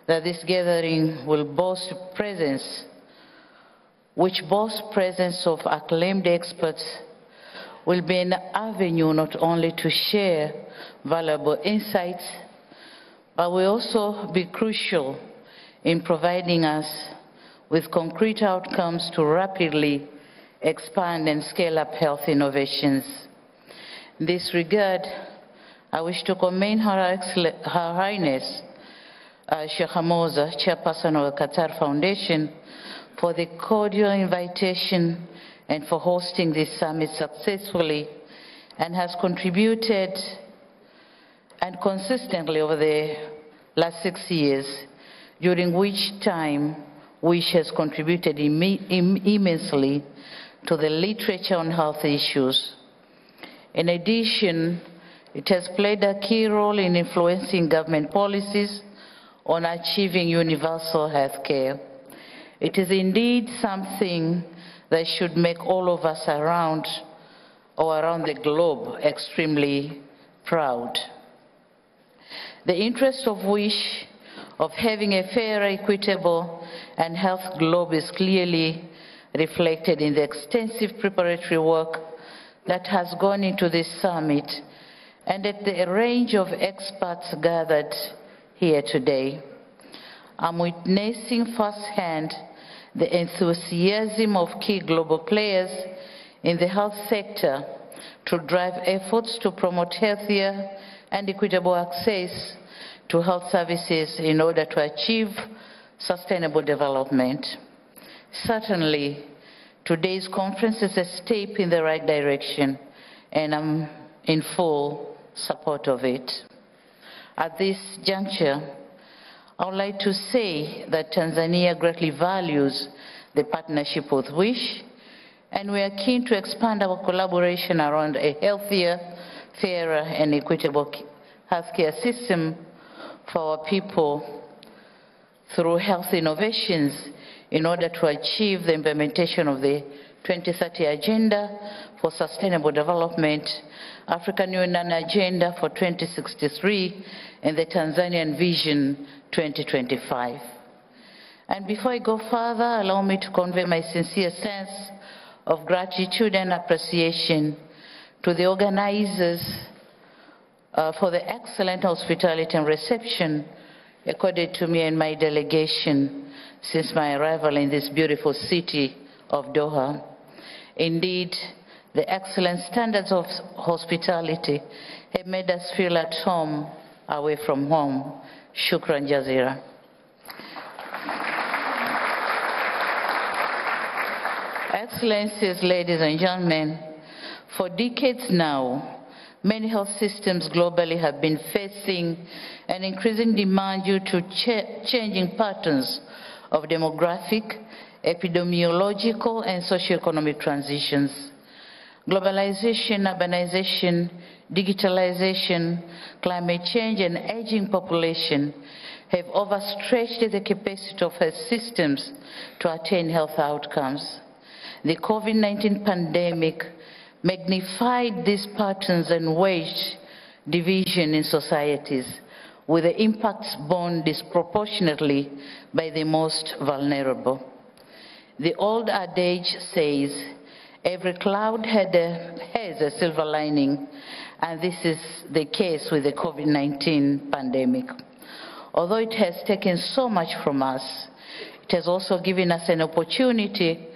that this gathering will boast presence, which boasts presence of acclaimed experts, will be an avenue not only to share valuable insights, but will also be crucial in providing us with concrete outcomes to rapidly expand and scale up health innovations. In this regard, I wish to commend Her Highness Sheikh Hamoza, Chairperson of the Qatar Foundation, for the cordial invitation and for hosting this summit successfully, and has contributed and consistently over the last 6 years, during which time WISH has contributed immensely to the literature on health issues. In addition, it has played a key role in influencing government policies on achieving universal health care. It is indeed something that should make all of us around the globe extremely proud. The interest of WISH of having a fair, equitable, and health globe is clearly reflected in the extensive preparatory work that has gone into this summit and at the range of experts gathered here today. I'm witnessing firsthand the enthusiasm of key global players in the health sector to drive efforts to promote healthier and equitable access to health services in order to achieve sustainable development. Certainly, today's conference is a step in the right direction, and I'm in full support of it. At this juncture, I would like to say that Tanzania greatly values the partnership with WISH, and we are keen to expand our collaboration around a healthier, fairer, and equitable healthcare system for our people through health innovations in order to achieve the implementation of the 2030 Agenda for Sustainable Development, African Union Agenda for 2063, and the Tanzanian Vision 2025. And before I go further, allow me to convey my sincere sense of gratitude and appreciation to the organizers for the excellent hospitality and reception accorded to me and my delegation since my arrival in this beautiful city of Doha. Indeed, the excellent standards of hospitality have made us feel at home away from home. Shukran jazira. Excellencies, ladies and gentlemen, for decades now, many health systems globally have been facing an increasing demand due to changing patterns of demographic, epidemiological, and socioeconomic transitions. Globalization, urbanization, digitalization, climate change, and aging population have overstretched the capacity of health systems to attain health outcomes. The COVID-19 pandemic magnified these patterns and waged division in societies, with the impacts borne disproportionately by the most vulnerable. The old adage says, every cloud has a silver lining, and this is the case with the COVID-19 pandemic. Although it has taken so much from us, it has also given us an opportunity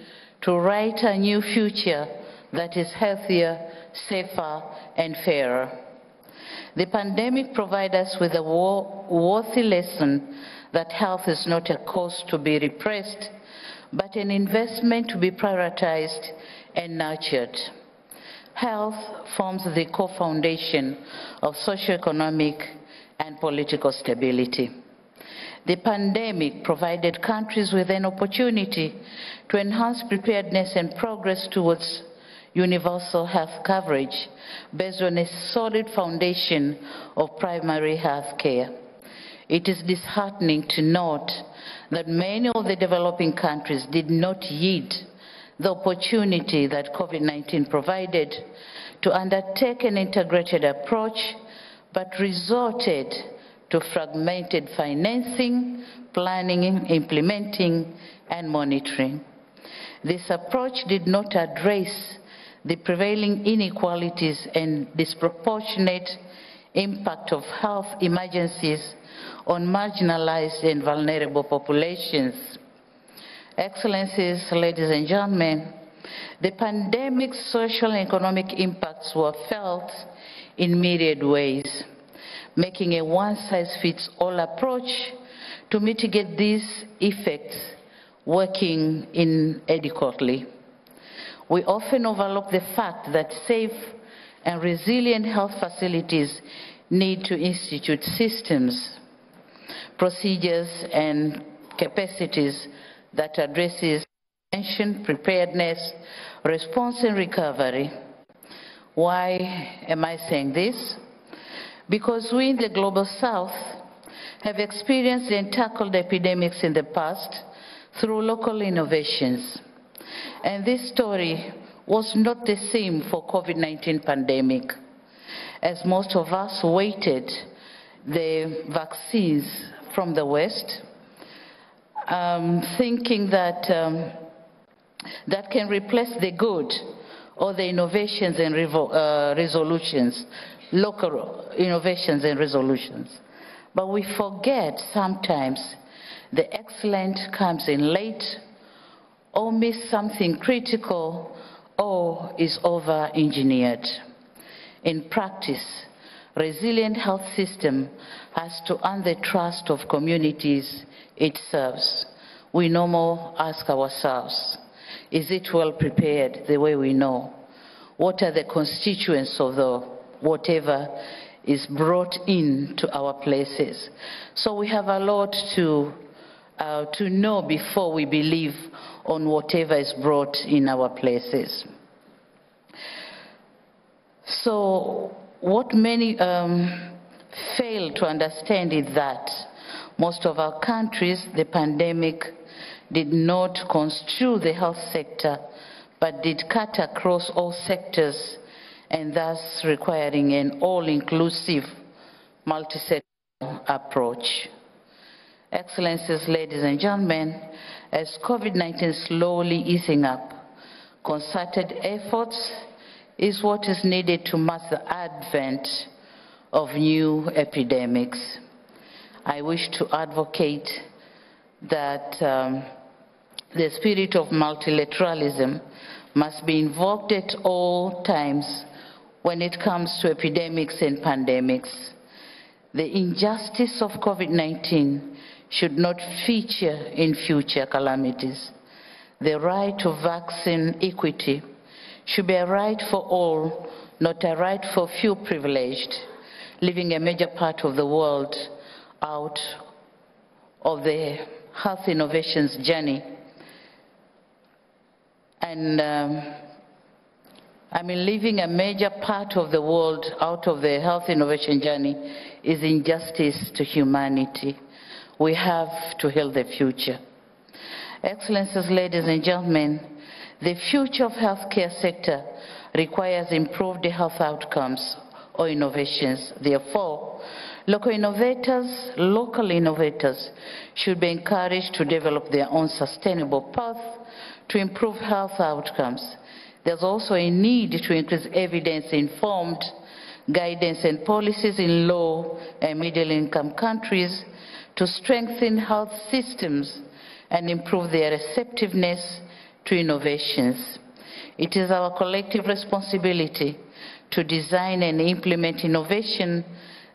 to write a new future that is healthier, safer, and fairer. The pandemic provides us with a worthy lesson that health is not a cost to be repressed, but an investment to be prioritized and nurtured. Health forms the core foundation of socioeconomic and political stability. The pandemic provided countries with an opportunity to enhance preparedness and progress towards universal health coverage based on a solid foundation of primary health care. It is disheartening to note that many of the developing countries did not heed the opportunity that COVID-19 provided to undertake an integrated approach, but resorted to fragmented financing, planning, implementing, and monitoring. This approach did not address the prevailing inequalities and disproportionate impact of health emergencies on marginalized and vulnerable populations. Excellencies, ladies and gentlemen, the pandemic's social and economic impacts were felt in myriad ways, making a one-size-fits-all approach to mitigate these effects working inadequately. We often overlook the fact that safe and resilient health facilities need to institute systems, procedures, and capacities that addresses prevention, preparedness, response, and recovery. Why am I saying this? Because we in the Global South have experienced and tackled epidemics in the past through local innovations. And this story was not the same for COVID-19 pandemic, as most of us waited the vaccines from the West, thinking that that can replace the good or the innovations and resolutions, local innovations and resolutions. But we forget sometimes the excellent comes in late, or miss something critical, or is over-engineered. In practice, resilient health system has to earn the trust of communities it serves. We no more ask ourselves, is it well prepared the way we know? What are the constituents of the whatever is brought into our places? So we have a lot to know before we believe on whatever is brought in our places. So what many fail to understand is that most of our countries, the pandemic did not construe the health sector, but did cut across all sectors, and thus requiring an all-inclusive, multi-sector approach. Excellencies, ladies and gentlemen, as COVID-19 is slowly easing up, concerted efforts is what is needed to match the advent of new epidemics. I wish to advocate that the spirit of multilateralism must be invoked at all times when it comes to epidemics and pandemics. The injustice of COVID-19 should not feature in future calamities. The right to vaccine equity should be a right for all, not a right for few privileged, leaving a major part of the world out of the health innovations journey. And leaving a major part of the world out of the health innovation journey is injustice to humanity. We have to heal the future. Excellencies, ladies and gentlemen, the future of healthcare sector requires improved health outcomes or innovations. Therefore, local innovators should be encouraged to develop their own sustainable path to improve health outcomes. There's also a need to increase evidence-informed guidance and policies in low and middle-income countries to strengthen health systems and improve their receptiveness to innovations. It is our collective responsibility to design and implement innovation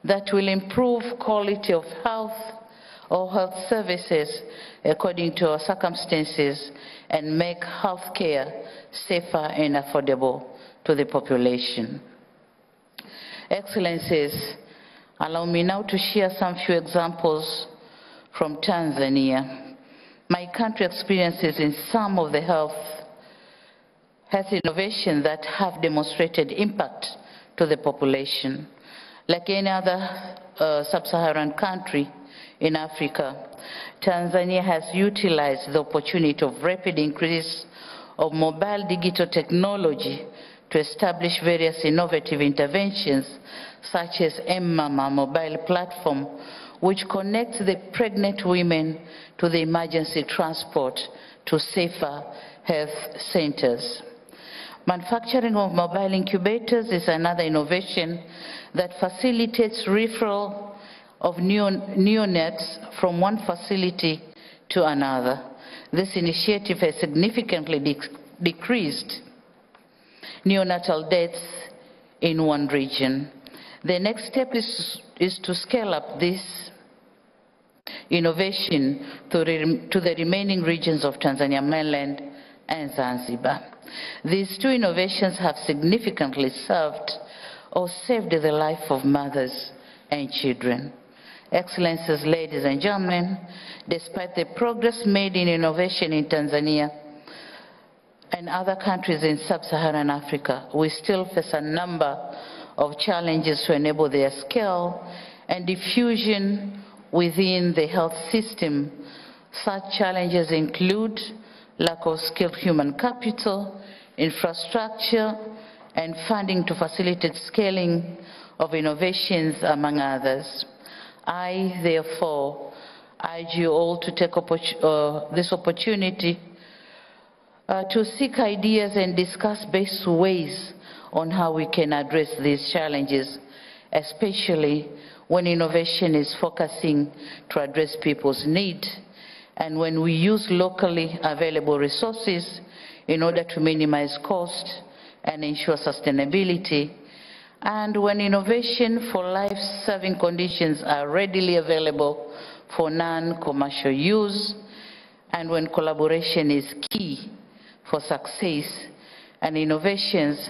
that will improve quality of health or health services according to our circumstances and make healthcare safer and affordable to the population. Excellencies, allow me now to share some few examples from Tanzania. My country experiences in some of the health innovations that have demonstrated impact to the population. Like any other sub-Saharan country in Africa, Tanzania has utilized the opportunity of rapid increase of mobile digital technology to establish various innovative interventions, such as M-Mama mobile platform, which connects the pregnant women to the emergency transport to safer health centers. Manufacturing of mobile incubators is another innovation that facilitates referral of neonates from one facility to another. This initiative has significantly decreased neonatal deaths in one region. The next step is to scale up this innovation to the remaining regions of Tanzania mainland and Zanzibar. These two innovations have significantly served or saved the life of mothers and children. Excellencies, ladies and gentlemen, despite the progress made in innovation in Tanzania and other countries in sub-Saharan Africa, we still face a number of challenges to enable their scale and diffusion within the health system. Such challenges include lack of skilled human capital, infrastructure, and funding to facilitate scaling of innovations, among others. I, therefore, urge you all to take this opportunity to seek ideas and discuss best ways on how we can address these challenges, especially when innovation is focusing to address people's needs and when we use locally available resources in order to minimize cost and ensure sustainability, and when innovation for life-saving conditions are readily available for non-commercial use, and when collaboration is key for success, and innovations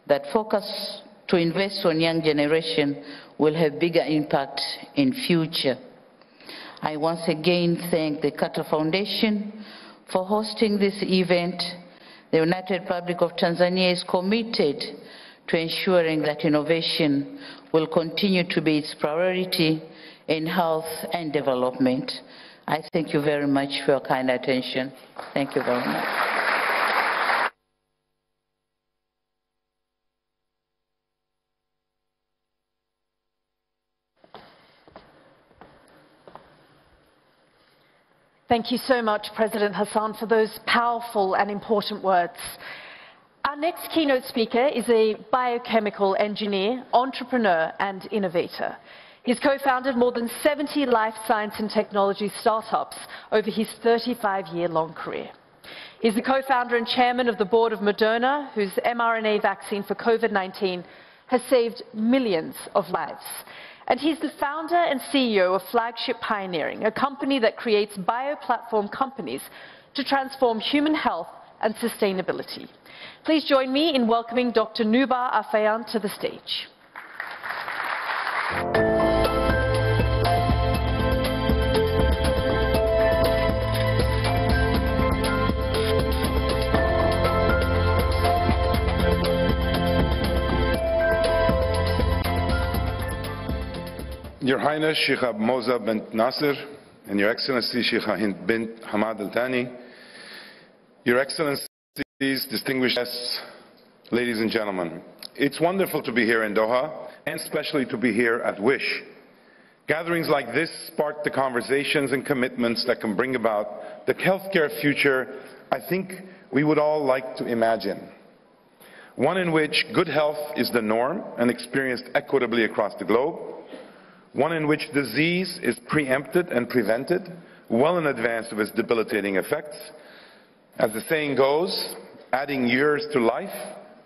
that focus to invest on young generation will have bigger impact in future. I once again thank the Qatar Foundation for hosting this event. The United Republic of Tanzania is committed to ensuring that innovation will continue to be its priority in health and development. I thank you very much for your kind attention. Thank you very much. Thank you so much, President Hassan, for those powerful and important words. Our next keynote speaker is a biochemical engineer, entrepreneur, and innovator. He's co-founded more than 70 life science and technology startups over his 35-year-long career. He's the co-founder and chairman of the board of Moderna, whose mRNA vaccine for COVID-19 has saved millions of lives. And he's the founder and CEO of Flagship Pioneering, a company that creates bioplatform companies to transform human health and sustainability. Please join me in welcoming Dr. Nubar Afeyan to the stage. Your Highness Sheikha Moza bint Nasser, and Your Excellency Sheikha Hind bint Hamad Al Thani, Your Excellencies, distinguished guests, ladies and gentlemen, it's wonderful to be here in Doha, and especially to be here at WISH. Gatherings like this spark the conversations and commitments that can bring about the healthcare future I think we would all like to imagine. One in which good health is the norm and experienced equitably across the globe. One in which disease is preempted and prevented well in advance of its debilitating effects. As the saying goes, adding years to life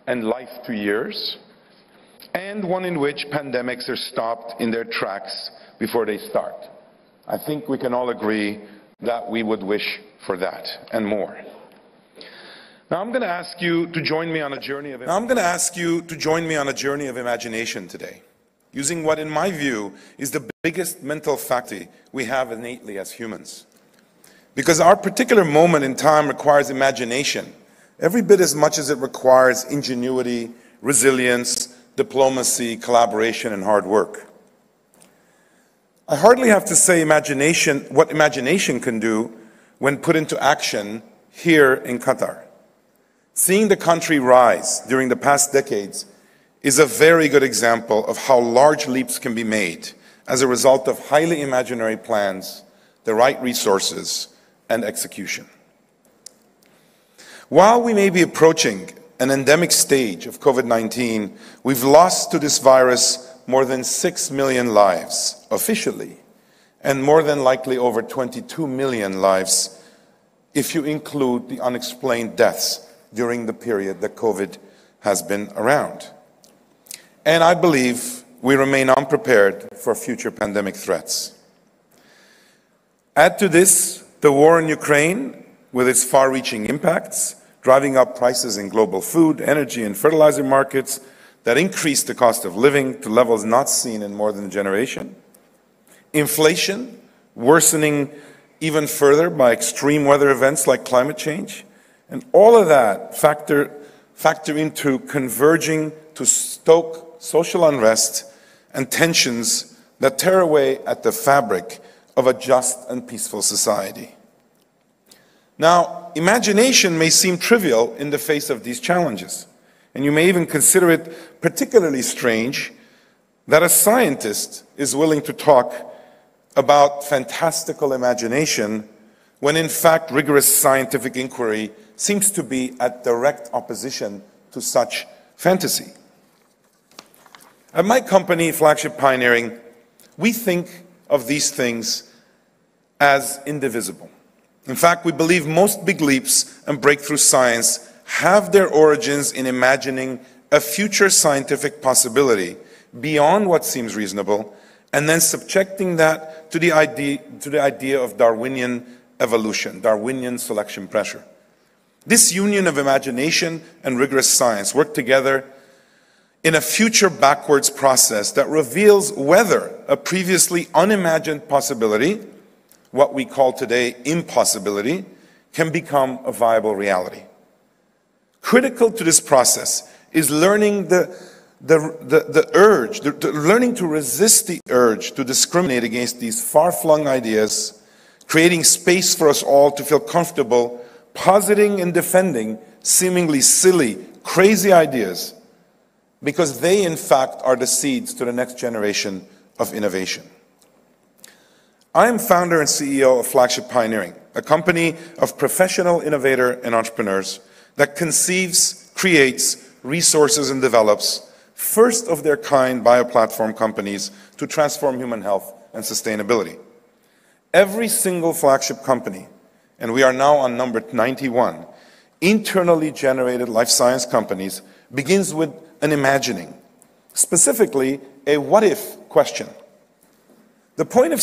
and life to years. And one in which pandemics are stopped in their tracks before they start. I think we can all agree that we would wish for that and more. Now I'm going to ask you to join me on a journey of imagination today, using what, in my view, is the biggest mental faculty we have innately as humans. Because our particular moment in time requires imagination, every bit as much as it requires ingenuity, resilience, diplomacy, collaboration, and hard work. I hardly have to say what imagination can do when put into action here in Qatar. Seeing the country rise during the past decades is a very good example of how large leaps can be made as a result of highly imaginary plans, the right resources, and execution. While we may be approaching an endemic stage of COVID-19, we've lost to this virus more than 6 million lives officially, and more than likely over 22 million lives if you include the unexplained deaths during the period that COVID has been around. And I believe we remain unprepared for future pandemic threats. Add to this the war in Ukraine with its far-reaching impacts, driving up prices in global food, energy, and fertilizer markets that increase the cost of living to levels not seen in more than a generation. Inflation worsening even further by extreme weather events like climate change. And all of that factor into converging to stoke social unrest and tensions that tear away at the fabric of a just and peaceful society. Now, imagination may seem trivial in the face of these challenges, and you may even consider it particularly strange that a scientist is willing to talk about fantastical imagination when in fact rigorous scientific inquiry seems to be at direct opposition to such fantasy. At my company, Flagship Pioneering, we think of these things as indivisible. In fact, we believe most big leaps and breakthrough science have their origins in imagining a future scientific possibility beyond what seems reasonable, and then subjecting that to the idea of Darwinian evolution, Darwinian selection pressure. This union of imagination and rigorous science work together in a future backwards process that reveals whether a previously unimagined possibility, what we call today impossibility, can become a viable reality. Critical to this process is learning learning to resist the urge to discriminate against these far-flung ideas, creating space for us all to feel comfortable positing and defending seemingly silly, crazy ideas, because they in fact are the seeds to the next generation of innovation. I am founder and CEO of Flagship Pioneering, a company of professional innovator and entrepreneurs that conceives, creates, resources, and develops first-of-their-kind bioplatform companies to transform human health and sustainability. Every single flagship company, and we are now on number 91, internally generated life science companies, begins with an imagining, specifically a what-if question. The point of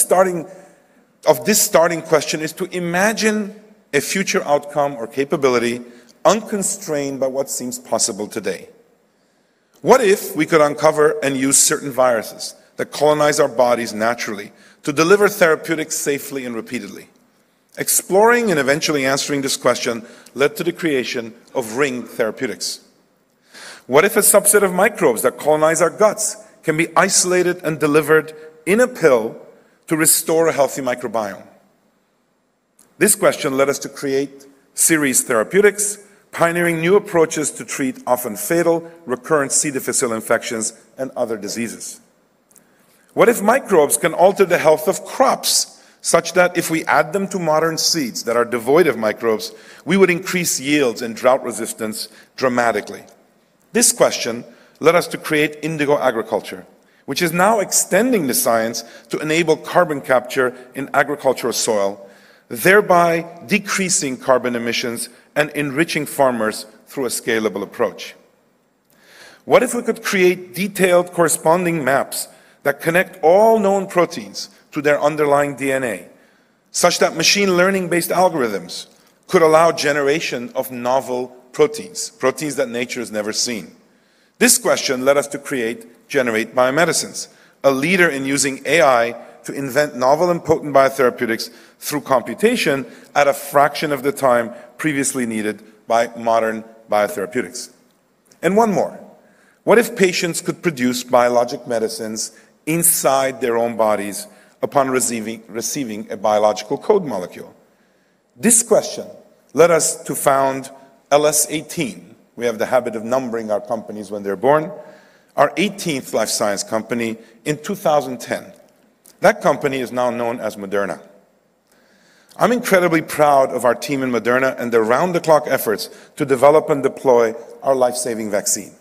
this starting question is to imagine a future outcome or capability unconstrained by what seems possible today. What if we could uncover and use certain viruses that colonize our bodies naturally to deliver therapeutics safely and repeatedly? Exploring and eventually answering this question led to the creation of Ring Therapeutics. What if a subset of microbes that colonize our guts can be isolated and delivered in a pill to restore a healthy microbiome? This question led us to create Series Therapeutics, pioneering new approaches to treat often fatal, recurrent C. difficile infections and other diseases. What if microbes can alter the health of crops, such that if we add them to modern seeds that are devoid of microbes, we would increase yields and drought resistance dramatically? This question led us to create Indigo Agriculture, which is now extending the science to enable carbon capture in agricultural soil, thereby decreasing carbon emissions and enriching farmers through a scalable approach. What if we could create detailed corresponding maps that connect all known proteins to their underlying DNA, such that machine learning-based algorithms could allow generation of novel proteins, proteins that nature has never seen? This question led us to Generate Biomedicines, a leader in using AI to invent novel and potent biotherapeutics through computation at a fraction of the time previously needed by modern biotherapeutics. And one more. What if patients could produce biologic medicines inside their own bodies upon receiving a biological code molecule? This question led us to found LS18. We have the habit of numbering our companies when they're born. Our 18th life science company in 2010. That company is now known as Moderna. I'm incredibly proud of our team in Moderna and their round-the-clock efforts to develop and deploy our life-saving vaccine.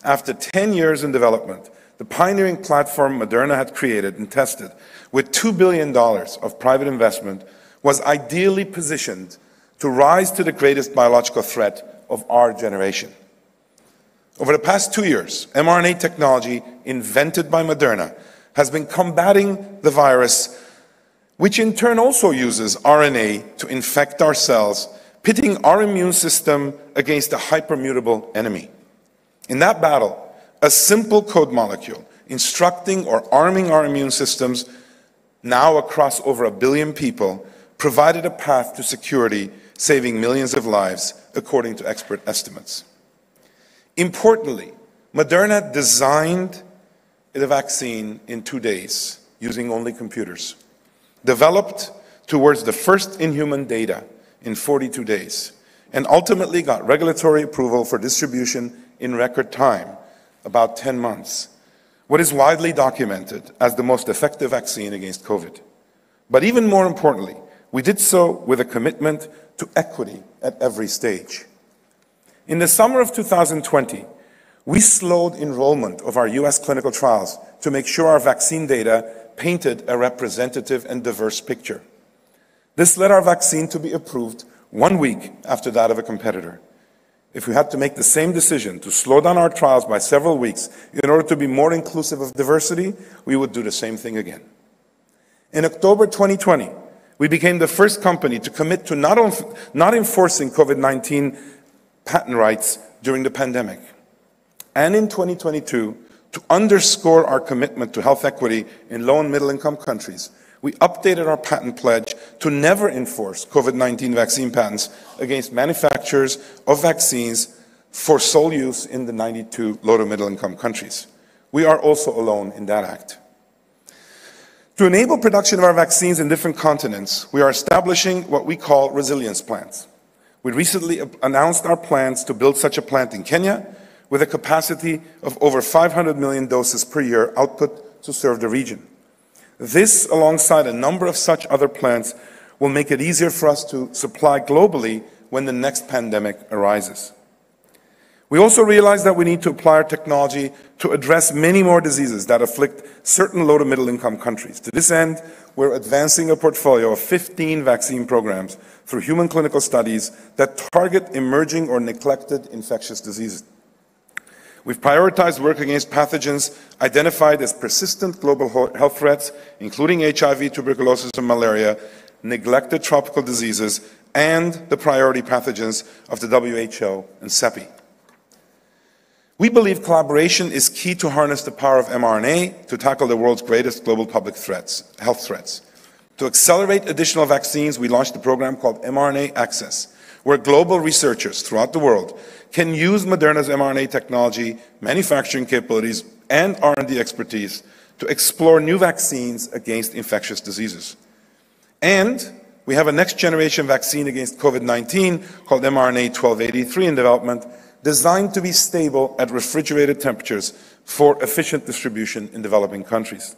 After 10 years in development, the pioneering platform Moderna had created and tested with $2 billion of private investment was ideally positioned to rise to the greatest biological threat of our generation. Over the past 2 years, mRNA technology invented by Moderna has been combating the virus, which in turn also uses RNA to infect our cells, pitting our immune system against a hypermutable enemy. In that battle, a simple code molecule instructing or arming our immune systems, now across over 1 billion people, provided a path to security, saving millions of lives, according to expert estimates. Importantly, Moderna designed the vaccine in 2 days, using only computers, developed towards the first in-human data in 42 days, and ultimately got regulatory approval for distribution in record time, about 10 months, what is widely documented as the most effective vaccine against COVID. But even more importantly, we did so with a commitment to equity at every stage. In the summer of 2020, we slowed enrollment of our US clinical trials to make sure our vaccine data painted a representative and diverse picture. This led our vaccine to be approved 1 week after that of a competitor. If we had to make the same decision to slow down our trials by several weeks in order to be more inclusive of diversity, we would do the same thing again. In October 2020, we became the first company to commit to not enforcing COVID-19 patent rights during the pandemic. And in 2022, to underscore our commitment to health equity in low and middle income countries, we updated our patent pledge to never enforce COVID-19 vaccine patents against manufacturers of vaccines for sole use in the 92 low to middle income countries. We are also alone in that act. To enable production of our vaccines in different continents, we are establishing what we call resilience plants. We recently announced our plans to build such a plant in Kenya with a capacity of over 500 million doses per year output to serve the region. This, alongside a number of such other plants, will make it easier for us to supply globally when the next pandemic arises. We also realize that we need to apply our technology to address many more diseases that afflict certain low to middle income countries. To this end, we're advancing a portfolio of 15 vaccine programs through human clinical studies that target emerging or neglected infectious diseases. We've prioritized work against pathogens identified as persistent global health threats, including HIV, tuberculosis, and malaria, neglected tropical diseases, and the priority pathogens of the WHO and CEPI. We believe collaboration is key to harness the power of mRNA to tackle the world's greatest global public health threats. To accelerate additional vaccines, we launched a program called mRNA Access, where global researchers throughout the world can use Moderna's mRNA technology, manufacturing capabilities, and R&D expertise to explore new vaccines against infectious diseases. And we have a next-generation vaccine against COVID-19 called mRNA-1283 in development, designed to be stable at refrigerated temperatures for efficient distribution in developing countries.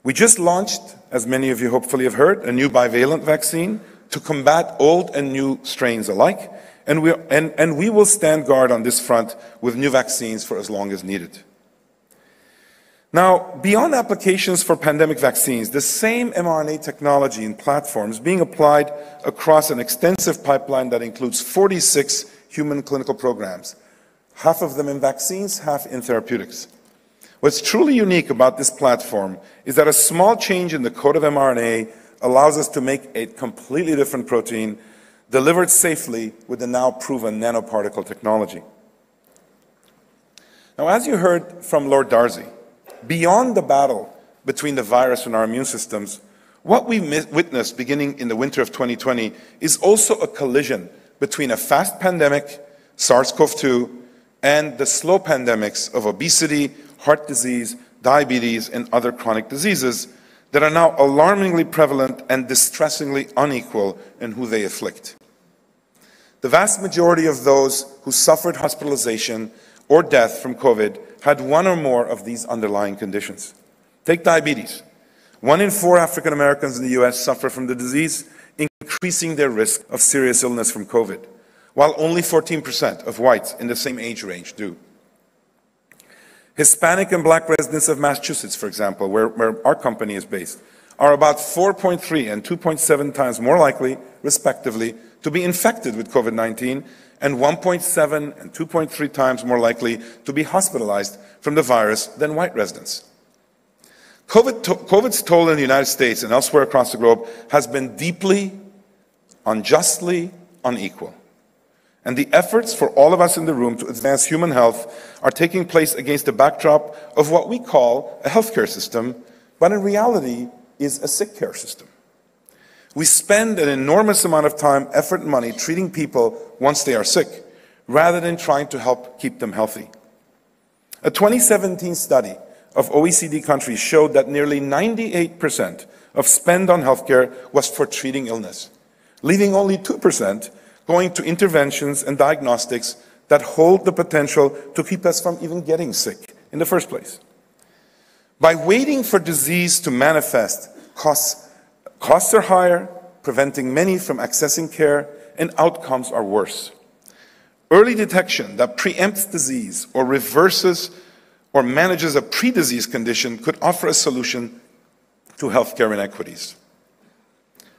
We just launched, as many of you hopefully have heard, a new bivalent vaccine to combat old and new strains alike, and we will stand guard on this front with new vaccines for as long as needed. Now, beyond applications for pandemic vaccines, the same mRNA technology and platforms being applied across an extensive pipeline that includes 46 human clinical programs, half of them in vaccines, half in therapeutics. What's truly unique about this platform is that a small change in the code of mRNA allows us to make a completely different protein delivered safely with the now proven nanoparticle technology. Now, as you heard from Lord Darzi, beyond the battle between the virus and our immune systems, what we witnessed beginning in the winter of 2020 is also a collision between a fast pandemic, SARS-CoV-2, and the slow pandemics of obesity, heart disease, diabetes, and other chronic diseases that are now alarmingly prevalent and distressingly unequal in who they afflict. The vast majority of those who suffered hospitalization or death from COVID had one or more of these underlying conditions. Take diabetes. 1 in 4 African Americans in the US suffer from the disease, increasing their risk of serious illness from COVID, while only 14% of whites in the same age range do. Hispanic and Black residents of Massachusetts, for example, where our company is based, are about 4.3 and 2.7 times more likely, respectively, to be infected with COVID-19 and 1.7 and 2.3 times more likely to be hospitalized from the virus than white residents. COVID's toll in the United States and elsewhere across the globe has been deeply, unjustly unequal. And the efforts for all of us in the room to advance human health are taking place against the backdrop of what we call a healthcare system, but in reality is a sick care system. We spend an enormous amount of time, effort, and money treating people once they are sick, rather than trying to help keep them healthy. A 2017 study of OECD countries showed that nearly 98% of spend on healthcare was for treating illness, leaving only 2% going to interventions and diagnostics that hold the potential to keep us from even getting sick in the first place. By waiting for disease to manifest, costs are higher, preventing many from accessing care, and outcomes are worse. Early detection that preempts disease or reverses or manages a pre-disease condition could offer a solution to healthcare inequities.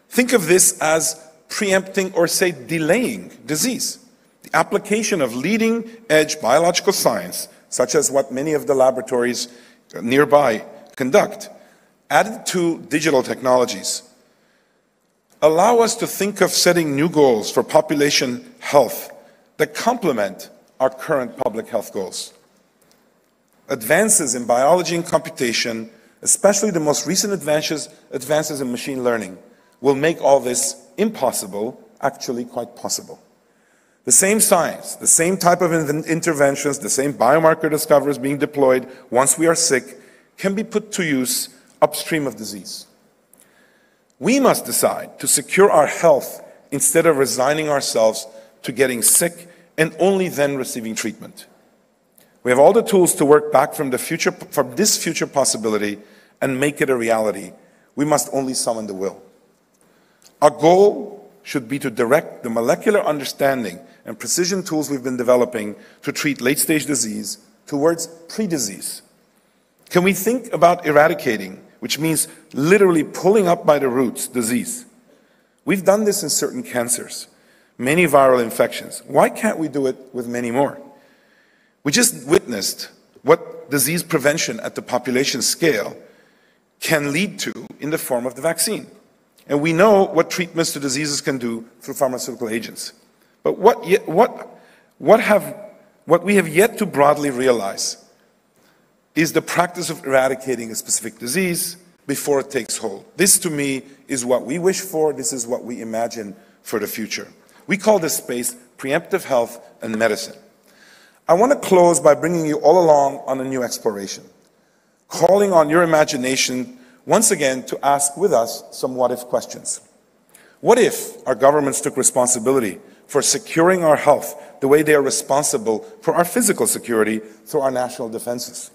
Think of this as preempting or, say, delaying disease. The application of leading-edge biological science, such as what many of the laboratories nearby conduct, added to digital technologies, allow us to think of setting new goals for population health that complement our current public health goals. Advances in biology and computation, especially the most recent advances in machine learning, will make all this impossible actually quite possible. The same science, the same type of interventions, the same biomarker discoveries being deployed once we are sick can be put to use upstream of disease. We must decide to secure our health instead of resigning ourselves to getting sick and only then receiving treatment. We have all the tools to work back from this future possibility and make it a reality. We must only summon the will. Our goal should be to direct the molecular understanding and precision tools we've been developing to treat late-stage disease towards pre-disease. Can we think about eradicating, which means literally pulling up by the roots, disease? We've done this in certain cancers, many viral infections. Why can't we do it with many more? We just witnessed what disease prevention at the population scale can lead to in the form of the vaccine. And we know what treatments to diseases can do through pharmaceutical agents. But what we have yet to broadly realize is the practice of eradicating a specific disease before it takes hold. This, to me, is what we wish for. This is what we imagine for the future. We call this space preemptive health and medicine. I want to close by bringing you all along on a new exploration, calling on your imagination once again to ask with us some what-if questions. What if our governments took responsibility for securing our health the way they are responsible for our physical security through our national defenses?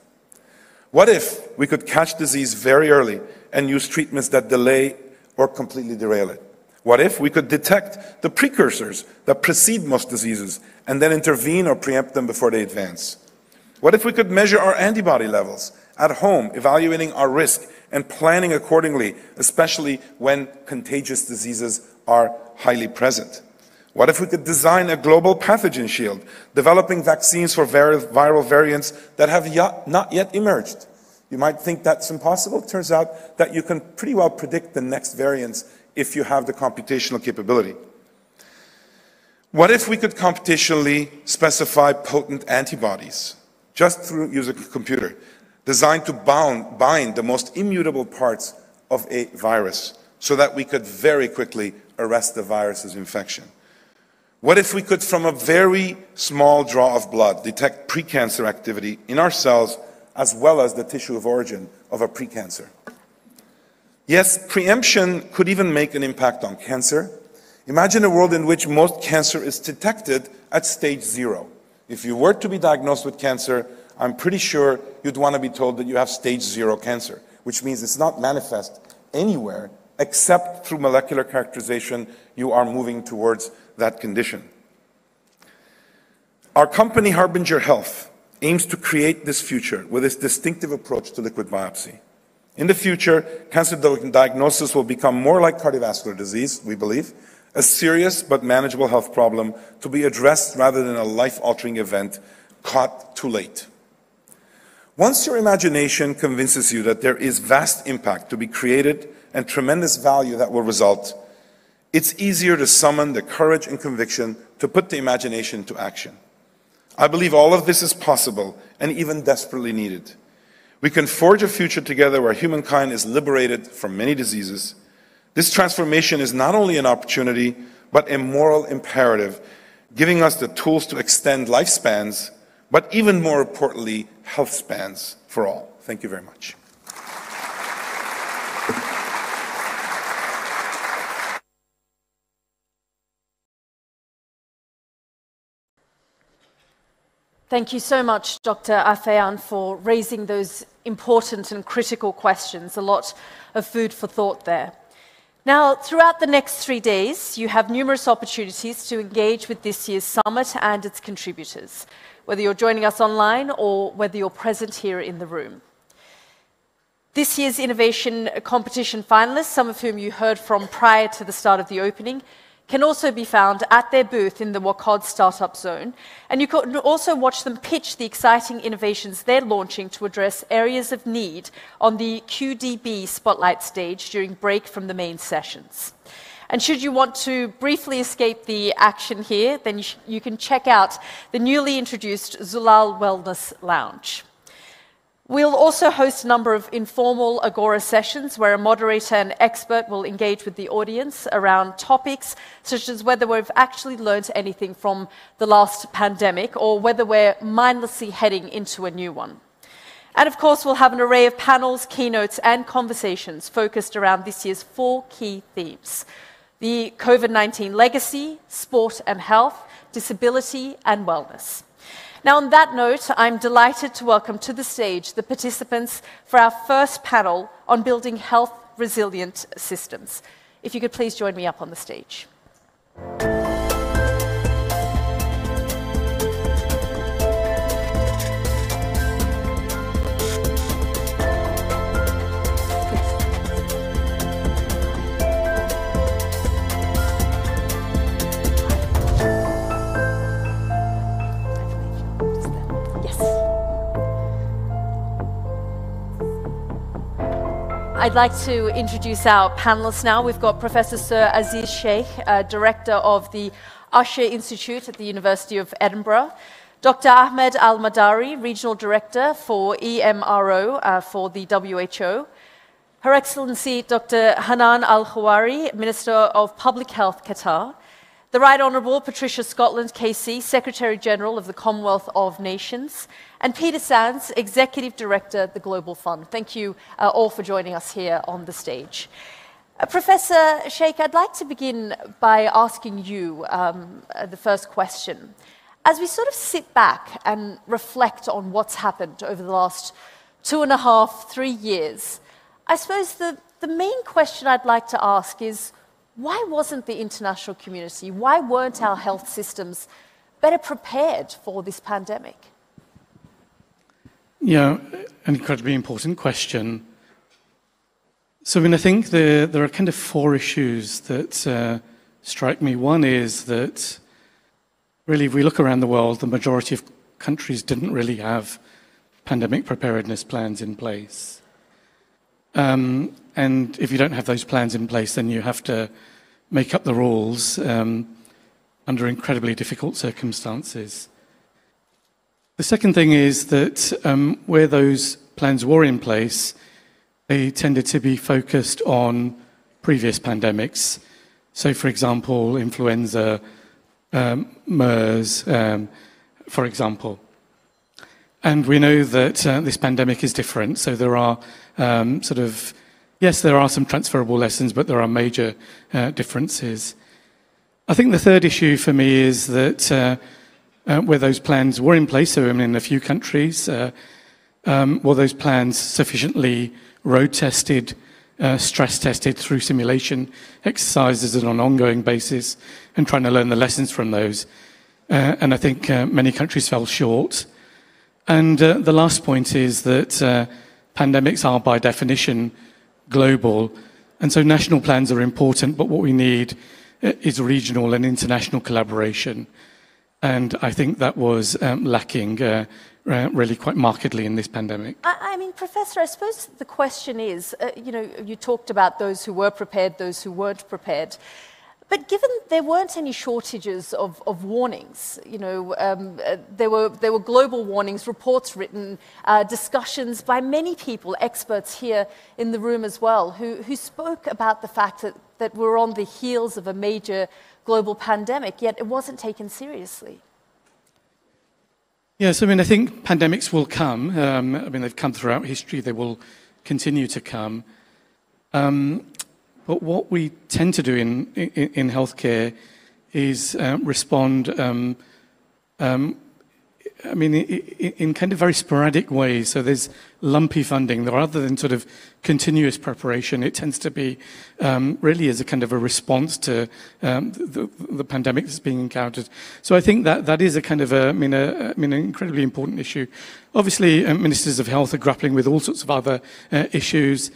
What if we could catch disease very early and use treatments that delay or completely derail it? What if we could detect the precursors that precede most diseases and then intervene or preempt them before they advance? What if we could measure our antibody levels at home, evaluating our risk and planning accordingly, especially when contagious diseases are highly present? What if we could design a global pathogen shield, developing vaccines for viral variants that have not yet emerged? You might think that's impossible. It turns out that you can pretty well predict the next variants if you have the computational capability. What if we could computationally specify potent antibodies, just through using a computer, designed to bind the most immutable parts of a virus so that we could very quickly arrest the virus's infection? What if we could, from a very small draw of blood, detect precancer activity in our cells as well as the tissue of origin of a precancer? Yes, preemption could even make an impact on cancer. Imagine a world in which most cancer is detected at stage 0. If you were to be diagnosed with cancer, I'm pretty sure you'd want to be told that you have stage 0 cancer, which means it's not manifest anywhere except through molecular characterization. You are moving towards that condition. Our company, Harbinger Health, aims to create this future with its distinctive approach to liquid biopsy. In the future, cancer diagnosis will become more like cardiovascular disease, we believe, a serious but manageable health problem to be addressed rather than a life-altering event caught too late. Once your imagination convinces you that there is vast impact to be created and tremendous value that will result, it's easier to summon the courage and conviction to put the imagination into action. I believe all of this is possible and even desperately needed. We can forge a future together where humankind is liberated from many diseases. This transformation is not only an opportunity, but a moral imperative, giving us the tools to extend lifespans, but even more importantly, health spans for all. Thank you very much. Thank you so much, Dr. Afyan, for raising those important and critical questions. A lot of food for thought there. Now, throughout the next 3 days, you have numerous opportunities to engage with this year's summit and its contributors, whether you're joining us online or whether you're present here in the room. This year's innovation competition finalists, some of whom you heard from prior to the start of the opening, can also be found at their booth in the WACOD Startup Zone, and you can also watch them pitch the exciting innovations they're launching to address areas of need on the QDB Spotlight stage during break from the main sessions. And should you want to briefly escape the action here, then you can check out the newly introduced Zulal Wellness Lounge. We'll also host a number of informal Agora sessions where a moderator and expert will engage with the audience around topics such as whether we've actually learned anything from the last pandemic or whether we're mindlessly heading into a new one. And of course, we'll have an array of panels, keynotes, and conversations focused around this year's 4 key themes: the COVID-19 legacy, sport and health, disability, and wellness. Now, on that note, I'm delighted to welcome to the stage the participants for our first panel on building health-resilient systems. If you could please join me up on the stage. I'd like to introduce our panelists now. We've got Professor Sir Aziz Sheikh, Director of the Usher Institute at the University of Edinburgh, Dr. Ahmed Al-Madari, Regional Director for EMRO for the WHO, Her Excellency Dr. Hanan Al-Khawari, Minister of Public Health, Qatar, the Right Honourable Patricia Scotland, KC, Secretary-General of the Commonwealth of Nations, and Peter Sands, Executive Director of the Global Fund. Thank you all for joining us here on the stage. Professor Sheikh, I'd like to begin by asking you the first question. As we sort of sit back and reflect on what's happened over the last 2.5, 3 years, I suppose the main question I'd like to ask is, why wasn't the international community, why weren't our health systems better prepared for this pandemic? Yeah, an incredibly important question. So, I mean, I think there are kind of 4 issues that strike me. One is that, really, if we look around the world, the majority of countries didn't really have pandemic preparedness plans in place. And if you don't have those plans in place, then you have to make up the rules under incredibly difficult circumstances. The second thing is that where those plans were in place, they tended to be focused on previous pandemics. So, for example, influenza, MERS, for example. And we know that this pandemic is different. So there are yes, there are some transferable lessons, but there are major differences. I think the third issue for me is that where those plans were in place, so in a few countries, were those plans sufficiently road tested, stress tested through simulation exercises and on an ongoing basis, and trying to learn the lessons from those? And I think many countries fell short. And the last point is that pandemics are by definition global, and so national plans are important, but what we need is regional and international collaboration. And I think that was lacking really quite markedly in this pandemic. I mean, Professor, I suppose the question is, you talked about those who were prepared, those who weren't prepared. But given there weren't any shortages of warnings, there were global warnings, reports written, discussions by many people, experts here in the room as well, who spoke about the fact that we're on the heels of a major global pandemic, yet it wasn't taken seriously. Yes, I mean, I think pandemics will come. I mean, they've come throughout history. They will continue to come. But what we tend to do in healthcare is respond, I mean, in kind of very sporadic ways. So there's lumpy funding. Rather than sort of continuous preparation, it tends to be really as a kind of a response to the pandemic that's being encountered. So I think that is a kind of an incredibly important issue. Obviously, ministers of health are grappling with all sorts of other issues.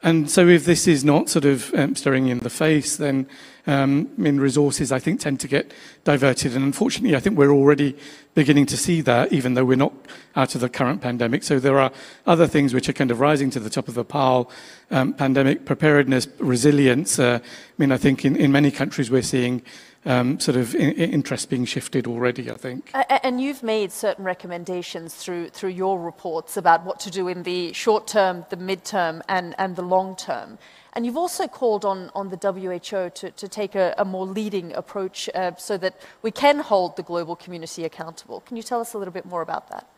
And so if this is not sort of staring in the face, then resources, I think, tend to get diverted. And unfortunately, I think we're already beginning to see that, even though we're not out of the current pandemic. So there are other things which are kind of rising to the top of the pile. Pandemic preparedness, resilience. I think in many countries we're seeing sort of interest being shifted already, I think. And you've made certain recommendations through your reports about what to do in the short term, the mid-term, and the long term. And you've also called on the WHO to take a more leading approach so that we can hold the global community accountable. Can you tell us a little bit more about that?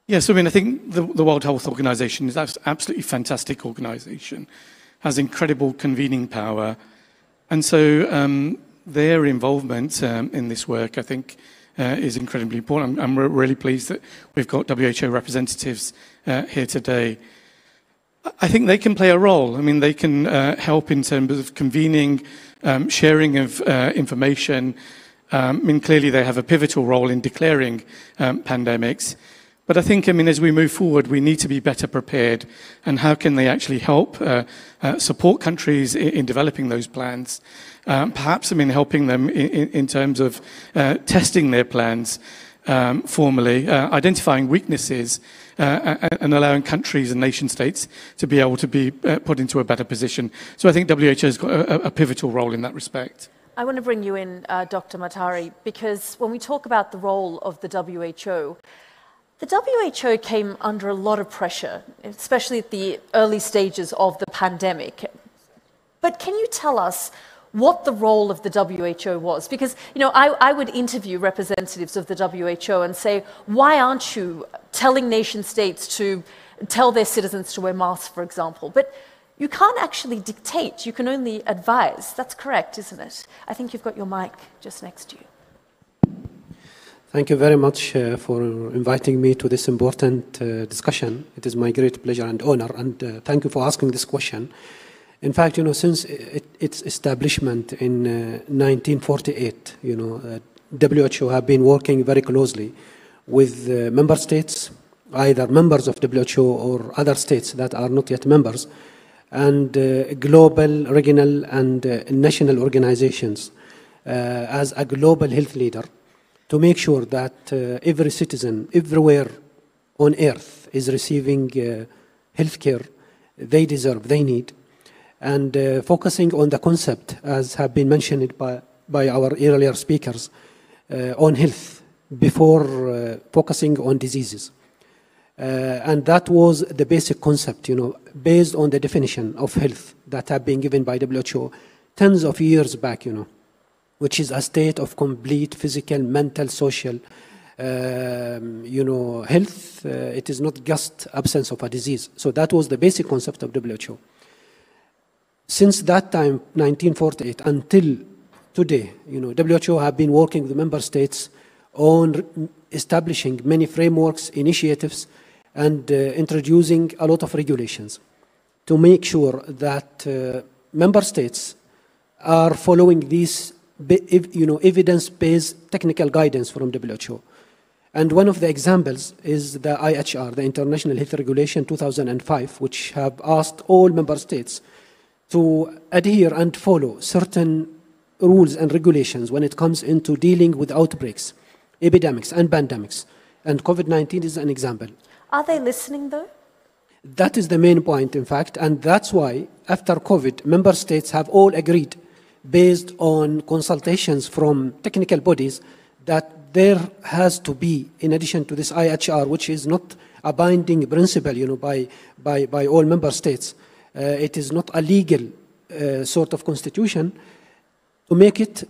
Yes, I think the World Health Organization is an absolutely fantastic organization, has incredible convening power. And so their involvement in this work, I think, is incredibly important. I'm really pleased that we've got WHO representatives here today. I think they can play a role. They can help in terms of convening, sharing of information. Clearly they have a pivotal role in declaring pandemics. But I think, as we move forward, we need to be better prepared. And how can they actually help support countries in developing those plans? Perhaps, helping them in terms of testing their plans formally, identifying weaknesses, and allowing countries and nation states to be able to be put into a better position. So I think WHO has got a pivotal role in that respect. I want to bring you in, Dr. Matari, because when we talk about the role of the WHO came under a lot of pressure, especially at the early stages of the pandemic. But can you tell us what the role of the WHO was? Because, I would interview representatives of the WHO and say, why aren't you telling nation states to tell their citizens to wear masks, for example? But you can't actually dictate, you can only advise. That's correct, isn't it? I think you've got your mic just next to you. Thank you very much for inviting me to this important discussion. It is my great pleasure and honor, and thank you for asking this question. In fact, since its establishment in 1948, WHO have been working very closely with member states, either members of WHO or other states that are not yet members, and global, regional, and national organizations as a global health leader, to make sure that every citizen everywhere on earth is receiving health care they deserve, they need, and focusing on the concept, as have been mentioned by our earlier speakers, on health before focusing on diseases. And that was the basic concept, based on the definition of health that have been given by WHO tens of years back, which is a state of complete physical, mental, social, health. It is not just absence of a disease. So that was the basic concept of WHO. Since that time, 1948, until today, WHO have been working with member states on establishing many frameworks, initiatives, and introducing a lot of regulations to make sure that member states are following these evidence-based technical guidance from WHO. And one of the examples is the IHR, the International Health Regulation 2005, which have asked all member states to adhere and follow certain rules and regulations when it comes into dealing with outbreaks, epidemics and pandemics. And COVID-19 is an example. Are they listening though? That is the main point, in fact, and that's why after COVID, member states have all agreed, based on consultations from technical bodies, that there has to be, in addition to this IHR, which is not a binding principle, by all member states, it is not a legal sort of constitution, to make it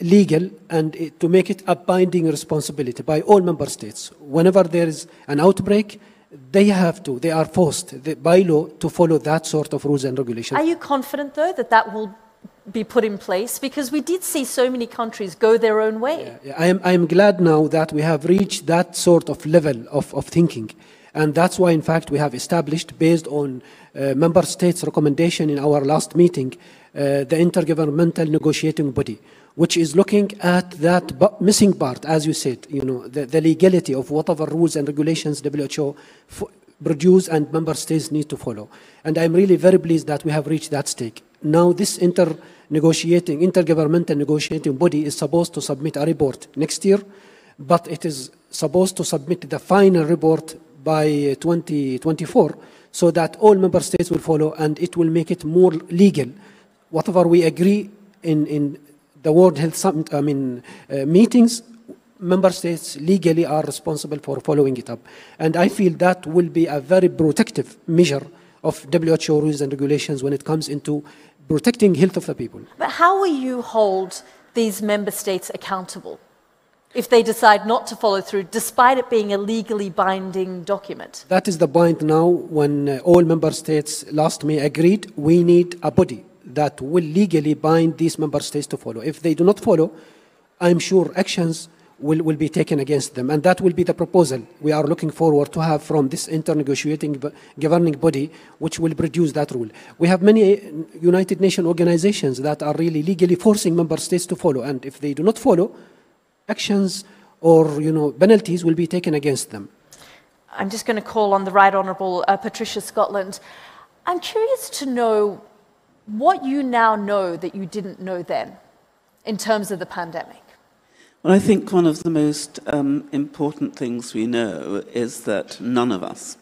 legal and to make it a binding responsibility by all member states. Whenever there is an outbreak, they are forced by law to follow that sort of rules and regulations. Are you confident, though, that that will be put in place? Because we did see so many countries go their own way. Yeah, I am glad now that we have reached that sort of level of thinking. And that's why, in fact, we have established, based on member states' recommendation in our last meeting, the Intergovernmental Negotiating Body, which is looking at that missing part, as you said, the legality of whatever rules and regulations WHO produce and member states need to follow. And I'm really very pleased that we have reached that stage. Now this intergovernmental negotiating body is supposed to submit a report next year, but it is supposed to submit the final report by 2024, so that all member states will follow, and it will make it more legal. Whatever we agree in the World Health Summit, meetings, member states legally are responsible for following it up. And I feel that will be a very protective measure of WHO rules and regulations when it comes into protecting health of the people. But how will you hold these member states accountable if they decide not to follow through, despite it being a legally binding document? That is the point now, when all member states last May agreed, we need a body that will legally bind these member states to follow. If they do not follow, I'm sure actions will be taken against them. And that will be the proposal we are looking forward to have from this internegotiating governing body, which will produce that rule. We have many United Nations organizations that are really legally forcing member states to follow. And if they do not follow, actions or penalties will be taken against them. I'm just going to call on the Right Honourable Patricia Scotland. I'm curious to know what you now know that you didn't know then in terms of the pandemic. Well, I think one of the most important things we know is that none of us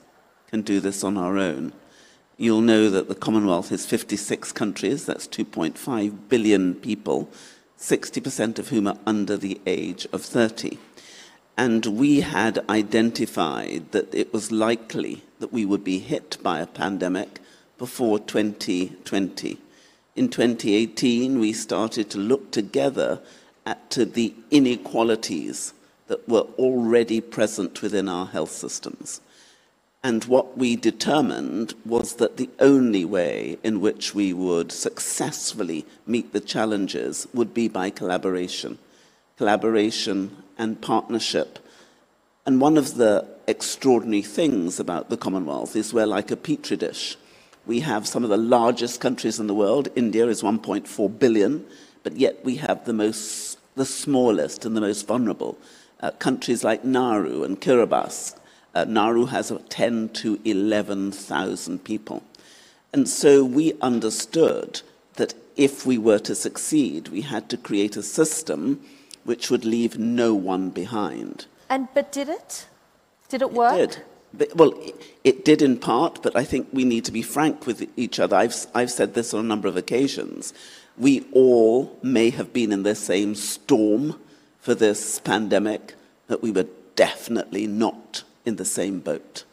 can do this on our own. You'll know that the Commonwealth is 56 countries, that's 2.5 billion people, 60% of whom are under the age of 30. And we had identified that it was likely that we would be hit by a pandemic before 2020. In 2018, we started to look together at the inequalities that were already present within our health systems. And what we determined was that the only way in which we would successfully meet the challenges would be by collaboration and partnership. And one of the extraordinary things about the Commonwealth is we're like a petri dish. We have some of the largest countries in the world. India is 1.4 billion, but yet we have the smallest and the most vulnerable. Countries like Nauru and Kiribati. Nauru has 10 to 11,000 people. And so we understood that if we were to succeed, we had to create a system which would leave no one behind. But did it? Did it work? It did. Well, it did in part, but I think we need to be frank with each other. I've said this on a number of occasions. We all may have been in the same storm for this pandemic, but we were definitely not in the same boat,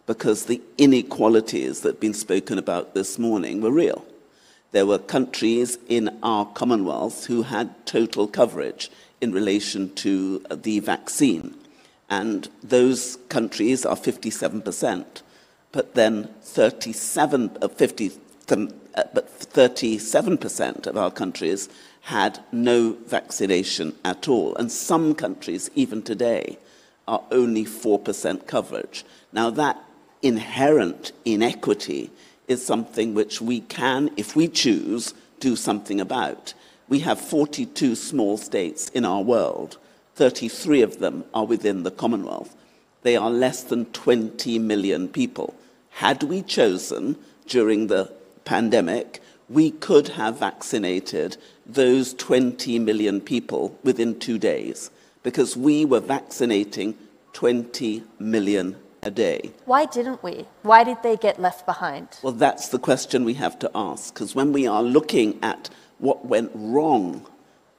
because the inequalities that have been spoken about this morning were real. There were countries in our Commonwealth who had total coverage in relation to the vaccine. And those countries are 57%, but then 37% of our countries had no vaccination at all. And some countries, even today, are only 4% coverage. Now that inherent inequity is something which we can, if we choose, do something about. We have 42 small states in our world. 33 of them are within the Commonwealth. They are less than 20 million people. Had we chosen during the pandemic, we could have vaccinated those 20 million people within 2 days, because we were vaccinating 20 million a day. Why didn't we? Why did they get left behind? Well, that's the question we have to ask, because when we are looking at what went wrong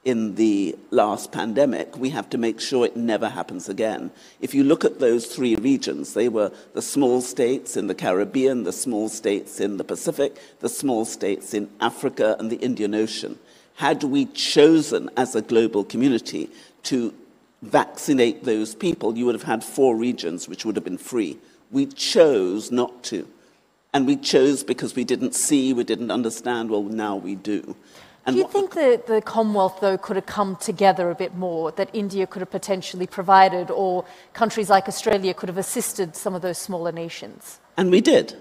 in the last pandemic, we have to make sure it never happens again. If you look at those 3 regions, they were the small states in the Caribbean, the small states in the Pacific, the small states in Africa and the Indian Ocean. Had we chosen as a global community to vaccinate those people, you would have had 4 regions which would have been free. We chose not to. And we chose because we didn't see, we didn't understand. Well, now we do. And do you think that the Commonwealth, though, could have come together a bit more, that India could have potentially provided, or countries like Australia could have assisted some of those smaller nations? And we did.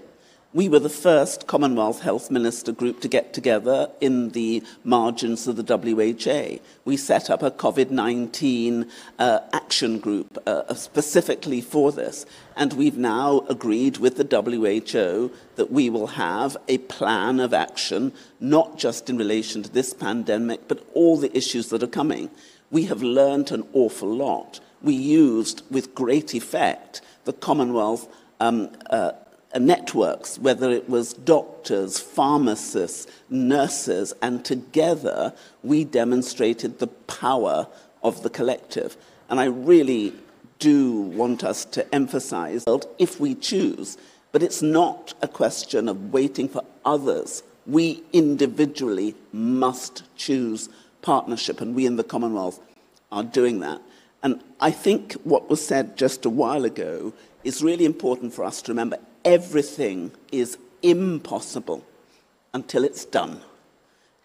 We were the first Commonwealth Health Minister group to get together in the margins of the WHA. We set up a COVID-19 action group specifically for this. And we've now agreed with the WHO that we will have a plan of action, not just in relation to this pandemic, but all the issues that are coming. We have learned an awful lot. We used, with great effect, the Commonwealth networks, whether it was doctors, pharmacists, nurses, and together we demonstrated the power of the collective. And I really do want us to emphasize, if we choose, but it's not a question of waiting for others. We individually must choose partnership, and we in the Commonwealth are doing that. And I think what was said just a while ago is really important for us to remember. Everything is impossible until it's done.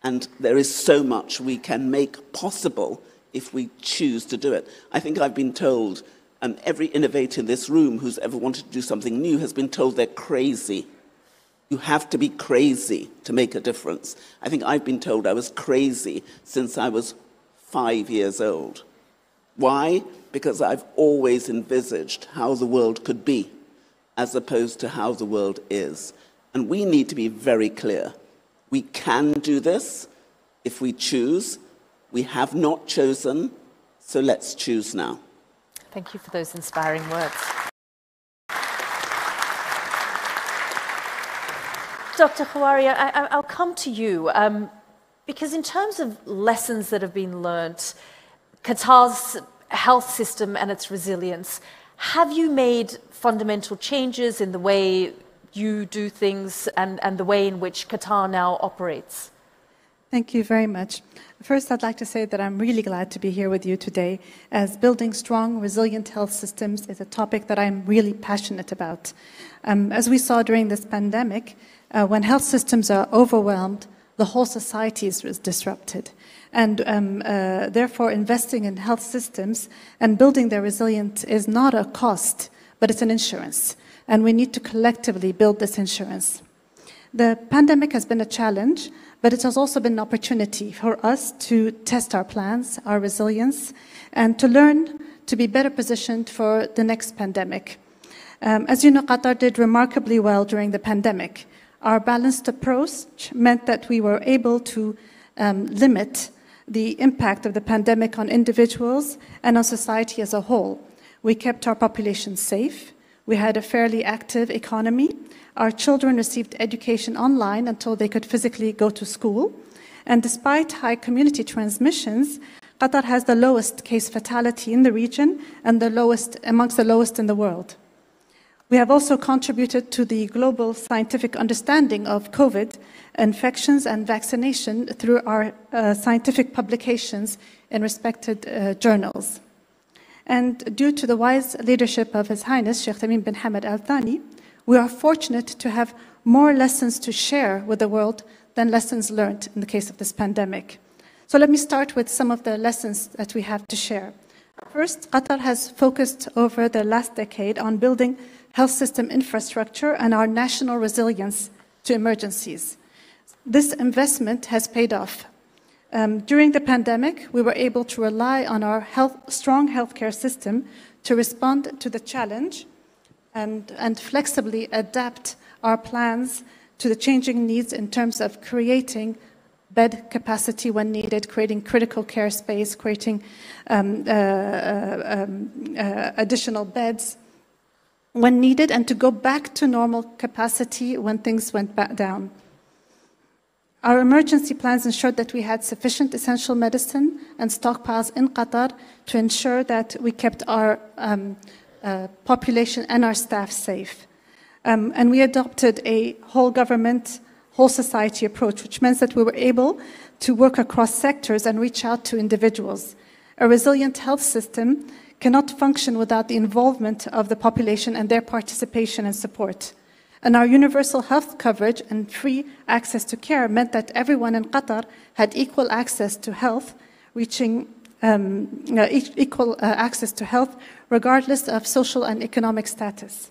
And there is so much we can make possible if we choose to do it. I think I've been told, and every innovator in this room who's ever wanted to do something new has been told they're crazy. You have to be crazy to make a difference. I think I've been told I was crazy since I was 5 years old. Why? Because I've always envisaged how the world could be, as opposed to how the world is. And we need to be very clear. We can do this if we choose. We have not chosen, so let's choose now. Thank you for those inspiring words. Dr. Khawaria, I'll come to you, because in terms of lessons that have been learnt, Qatar's health system and its resilience, have you made fundamental changes in the way you do things and the way in which Qatar now operates? Thank you very much. First, I'd like to say that I'm really glad to be here with you today, as building strong, resilient health systems is a topic that I'm really passionate about. As we saw during this pandemic, when health systems are overwhelmed, the whole society is disrupted. And therefore, investing in health systems and building their resilience is not a cost, but it's an insurance. And we need to collectively build this insurance. The pandemic has been a challenge, but it has also been an opportunity for us to test our plans, our resilience, and to learn to be better positioned for the next pandemic. As you know, Qatar did remarkably well during the pandemic. Our balanced approach meant that we were able to limit the impact of the pandemic on individuals and on society as a whole. We kept our population safe. We had a fairly active economy. Our children received education online until they could physically go to school. And despite high community transmissions, Qatar has the lowest case fatality in the region and the lowest, amongst the lowest in the world. We have also contributed to the global scientific understanding of COVID infections and vaccination through our scientific publications in respected journals. And due to the wise leadership of His Highness Sheikh Tamim bin Hamad Al Thani, we are fortunate to have more lessons to share with the world than lessons learned in the case of this pandemic. So let me start with some of the lessons that we have to share. First, Qatar has focused over the last decade on building health system infrastructure and our national resilience to emergencies. This investment has paid off. During the pandemic, we were able to rely on our strong healthcare system to respond to the challenge and flexibly adapt our plans to the changing needs in terms of creating bed capacity when needed, creating critical care space, creating additional beds when needed, and to go back to normal capacity when things went back down. Our emergency plans ensured that we had sufficient essential medicine and stockpiles in Qatar to ensure that we kept our population and our staff safe. And we adopted a whole government, whole society approach, which meant that we were able to work across sectors and reach out to individuals. A resilient health system cannot function without the involvement of the population and their participation and support. And our universal health coverage and free access to care meant that everyone in Qatar had equal access to health, access to health regardless of social and economic status.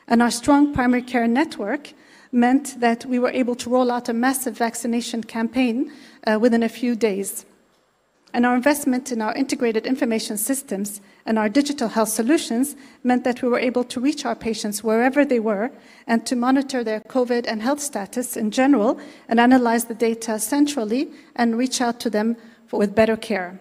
And our strong primary care network meant that we were able to roll out a massive vaccination campaign within a few days. And our investment in our integrated information systems and our digital health solutions meant that we were able to reach our patients wherever they were and to monitor their COVID and health status in general and analyze the data centrally and reach out to them with better care.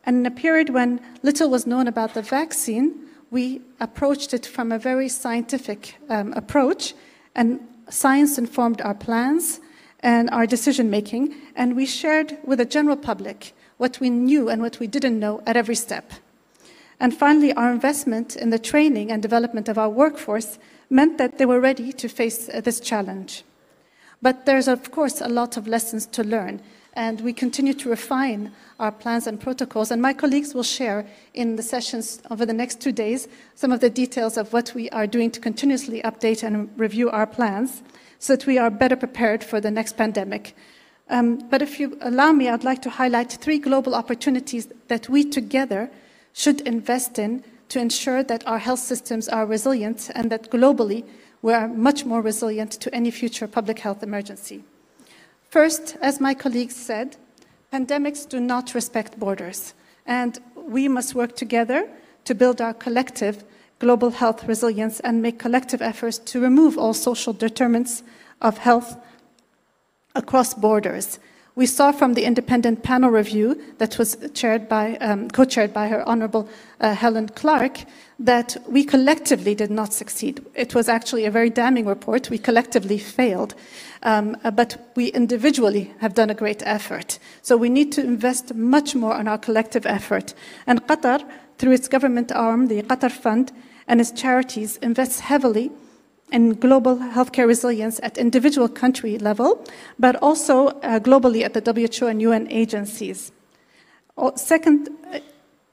And in a period when little was known about the vaccine, we approached it from a very scientific approach, and science informed our plans and our decision-making, and we shared with the general public what we knew and what we didn't know at every step. And finally, our investment in the training and development of our workforce meant that they were ready to face this challenge. But there's, of course, a lot of lessons to learn, and we continue to refine our plans and protocols, and my colleagues will share in the sessions over the next 2 days some of the details of what we are doing to continuously update and review our plans so that we are better prepared for the next pandemic. But if you allow me, I'd like to highlight 3 global opportunities that we together should invest in to ensure that our health systems are resilient and that globally we are much more resilient to any future public health emergency. First, as my colleagues said, pandemics do not respect borders, and we must work together to build our collective global health resilience and make collective efforts to remove all social determinants of health across borders. We saw from the independent panel review that was co-chaired by her Honorable Helen Clark that we collectively did not succeed. It was actually a very damning report. We collectively failed, but we individually have done a great effort. So we need to invest much more on our collective effort. And Qatar, through its government arm, the Qatar Fund, and its charities, invests heavily in global healthcare resilience at individual country level, but also globally at the WHO and UN agencies. Second,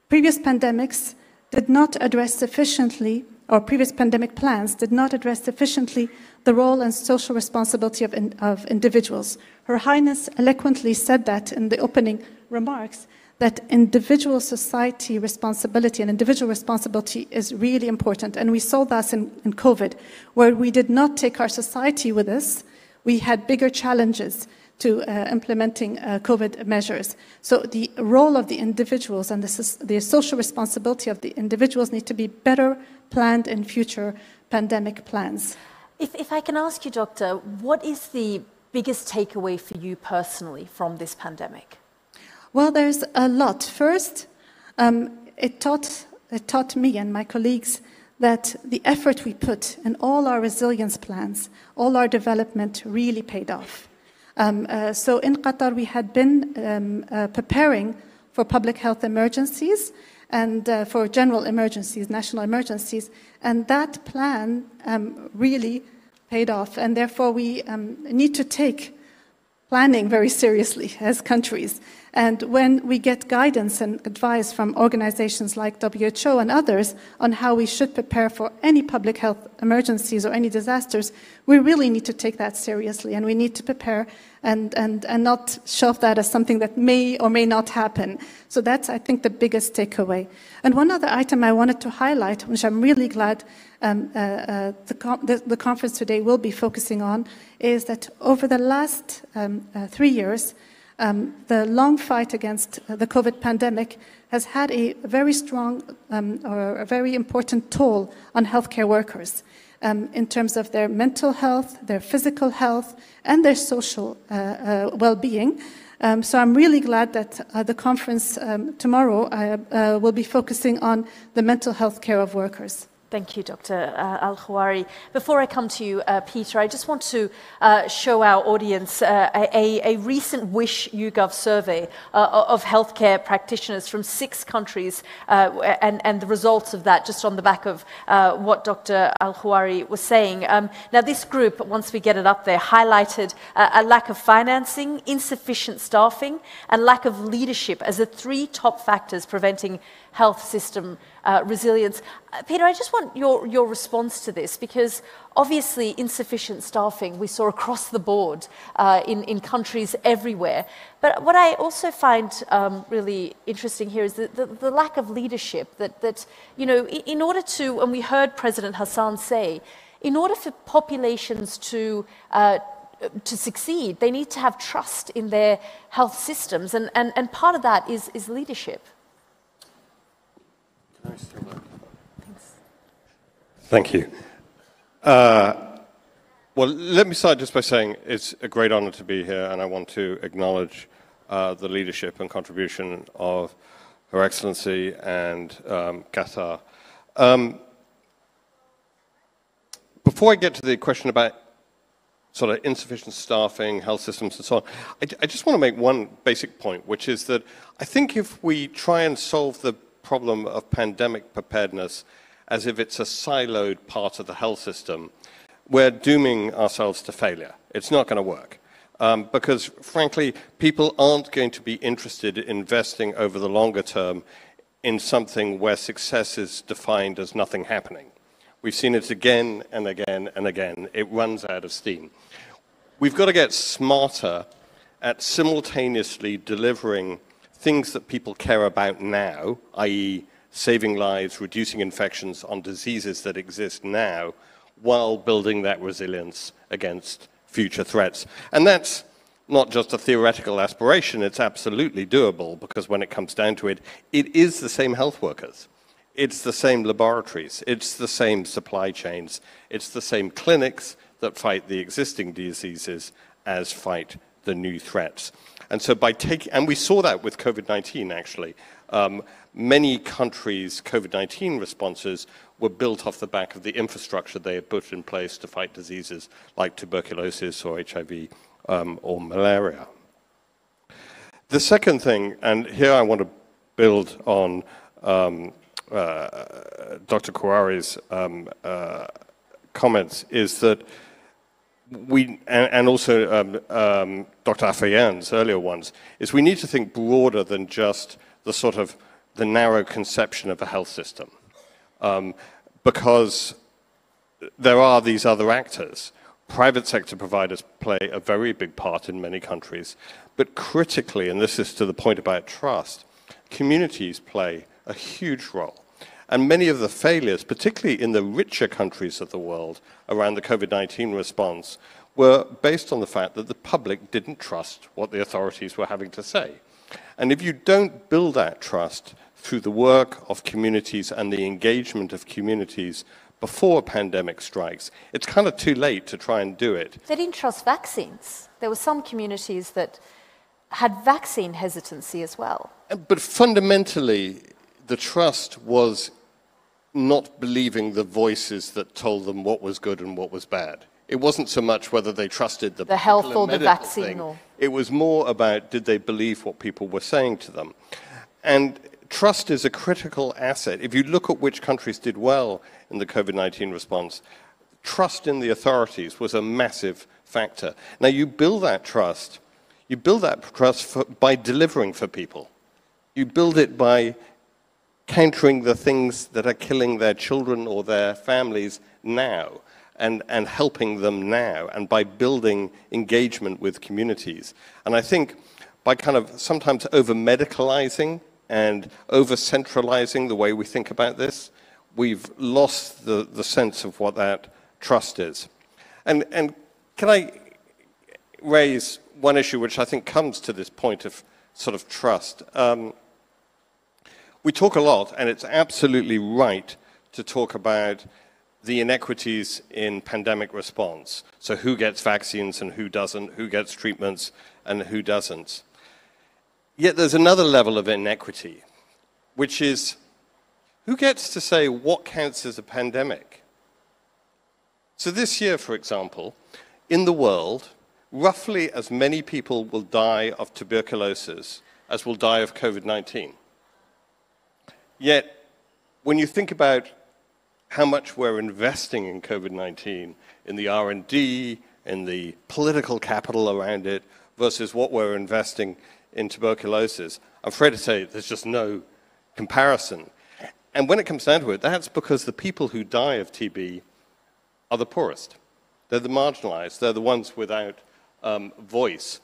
previous pandemics did not address sufficiently, or previous pandemic plans did not address sufficiently the role and social responsibility of individuals. Her Highness eloquently said that in the opening remarks, that individual society responsibility and individual responsibility is really important. And we saw that in COVID, where we did not take our society with us. We had bigger challenges to implementing COVID measures. So the role of the individuals and the social responsibility of the individuals need to be better planned in future pandemic plans. If I can ask you, Doctor, what is the biggest takeaway for you personally from this pandemic? Well, there's a lot. First, it taught me and my colleagues that the effort we put in all our resilience plans, all our development really paid off. So in Qatar, we had been preparing for public health emergencies and for general emergencies, national emergencies, and that plan really paid off. And therefore, we need to take planning very seriously as countries. And when we get guidance and advice from organizations like WHO and others on how we should prepare for any public health emergencies or any disasters, we really need to take that seriously, and we need to prepare and not shelve that as something that may or may not happen. So that's, I think, the biggest takeaway. And one other item I wanted to highlight, which I'm really glad the conference today will be focusing on, is that over the last 3 years, the long fight against the COVID pandemic has had a very strong or a very important toll on healthcare workers in terms of their mental health, their physical health, and their social well-being. So I'm really glad that the conference tomorrow will be focusing on the mental health care of workers. Thank you, Dr. Al-Khouari. Before I come to you, Peter, I just want to show our audience a recent Wish YouGov survey of healthcare practitioners from 6 countries and the results of that, just on the back of what Dr. Al-Khouari was saying. Now, this group, once we get it up there, highlighted a lack of financing, insufficient staffing, and lack of leadership as the 3 top factors preventing health system resilience. Peter, I just want your response to this, because obviously insufficient staffing we saw across the board in countries everywhere. But what I also find really interesting here is the lack of leadership that, you know, in order to, and we heard President Hassan say, in order for populations to succeed, they need to have trust in their health systems, and part of that is leadership. Thank you. Well, let me start just by saying it's a great honor to be here, and I want to acknowledge the leadership and contribution of Her Excellency and Qatar. Before I get to the question about sort of insufficient staffing, health systems and so on, I just want to make one basic point, which is that I think if we try and solve the problem of pandemic preparedness as if it's a siloed part of the health system, we're dooming ourselves to failure. It's not going to work. Because, frankly, people aren't going to be interested in investing over the longer term in something where success is defined as nothing happening. We've seen it again and again and again. It runs out of steam. We've got to get smarter at simultaneously delivering things that people care about now, i.e. saving lives, reducing infections on diseases that exist now, while building that resilience against future threats. And that's not just a theoretical aspiration, it's absolutely doable, because when it comes down to it, it is the same health workers. It's the same laboratories, it's the same supply chains, it's the same clinics that fight the existing diseases as fight the new threats. And so and we saw that with COVID-19 actually. Many countries' COVID-19 responses were built off the back of the infrastructure they had put in place to fight diseases like tuberculosis or HIV or malaria. The second thing, and here I want to build on Dr. Khouari's comments, is that and also Dr. Afyan's earlier ones, is we need to think broader than just the narrow conception of a health system. Because there are these other actors. Private sector providers play a very big part in many countries, but critically, and this is to the point about trust, communities play a huge role. And many of the failures, particularly in the richer countries of the world around the COVID-19 response, were based on the fact that the public didn't trust what the authorities were having to say. And if you don't build that trust through the work of communities and the engagement of communities before a pandemic strikes, it's kind of too late to try and do it. They didn't trust vaccines. There were some communities that had vaccine hesitancy as well. But fundamentally, the trust was not believing the voices that told them what was good and what was bad. It wasn't so much whether they trusted the health or the vaccine. It was more about, did they believe what people were saying to them? And trust is a critical asset. If you look at which countries did well in the COVID-19 response, trust in the authorities was a massive factor. Now, you build that trust, You build that trust by delivering for people. You build it by countering the things that are killing their children or their families now, and helping them now, and by building engagement with communities. And I think by kind of sometimes over-medicalizing and over-centralizing the way we think about this, we've lost the sense of what that trust is. And can I raise one issue which I think comes to this point of sort of trust? We talk a lot, and it's absolutely right to talk about the inequities in pandemic response. So who gets vaccines and who doesn't, who gets treatments and who doesn't. Yet there's another level of inequity, which is who gets to say what counts as a pandemic? So this year, for example, in the world, roughly as many people will die of tuberculosis as will die of COVID-19. Yet, when you think about how much we're investing in COVID-19, in the R&D, in the political capital around it, versus what we're investing in tuberculosis, I'm afraid to say there's just no comparison. And when it comes down to it, that's because the people who die of TB are the poorest. They're the marginalized. They're the ones without voice.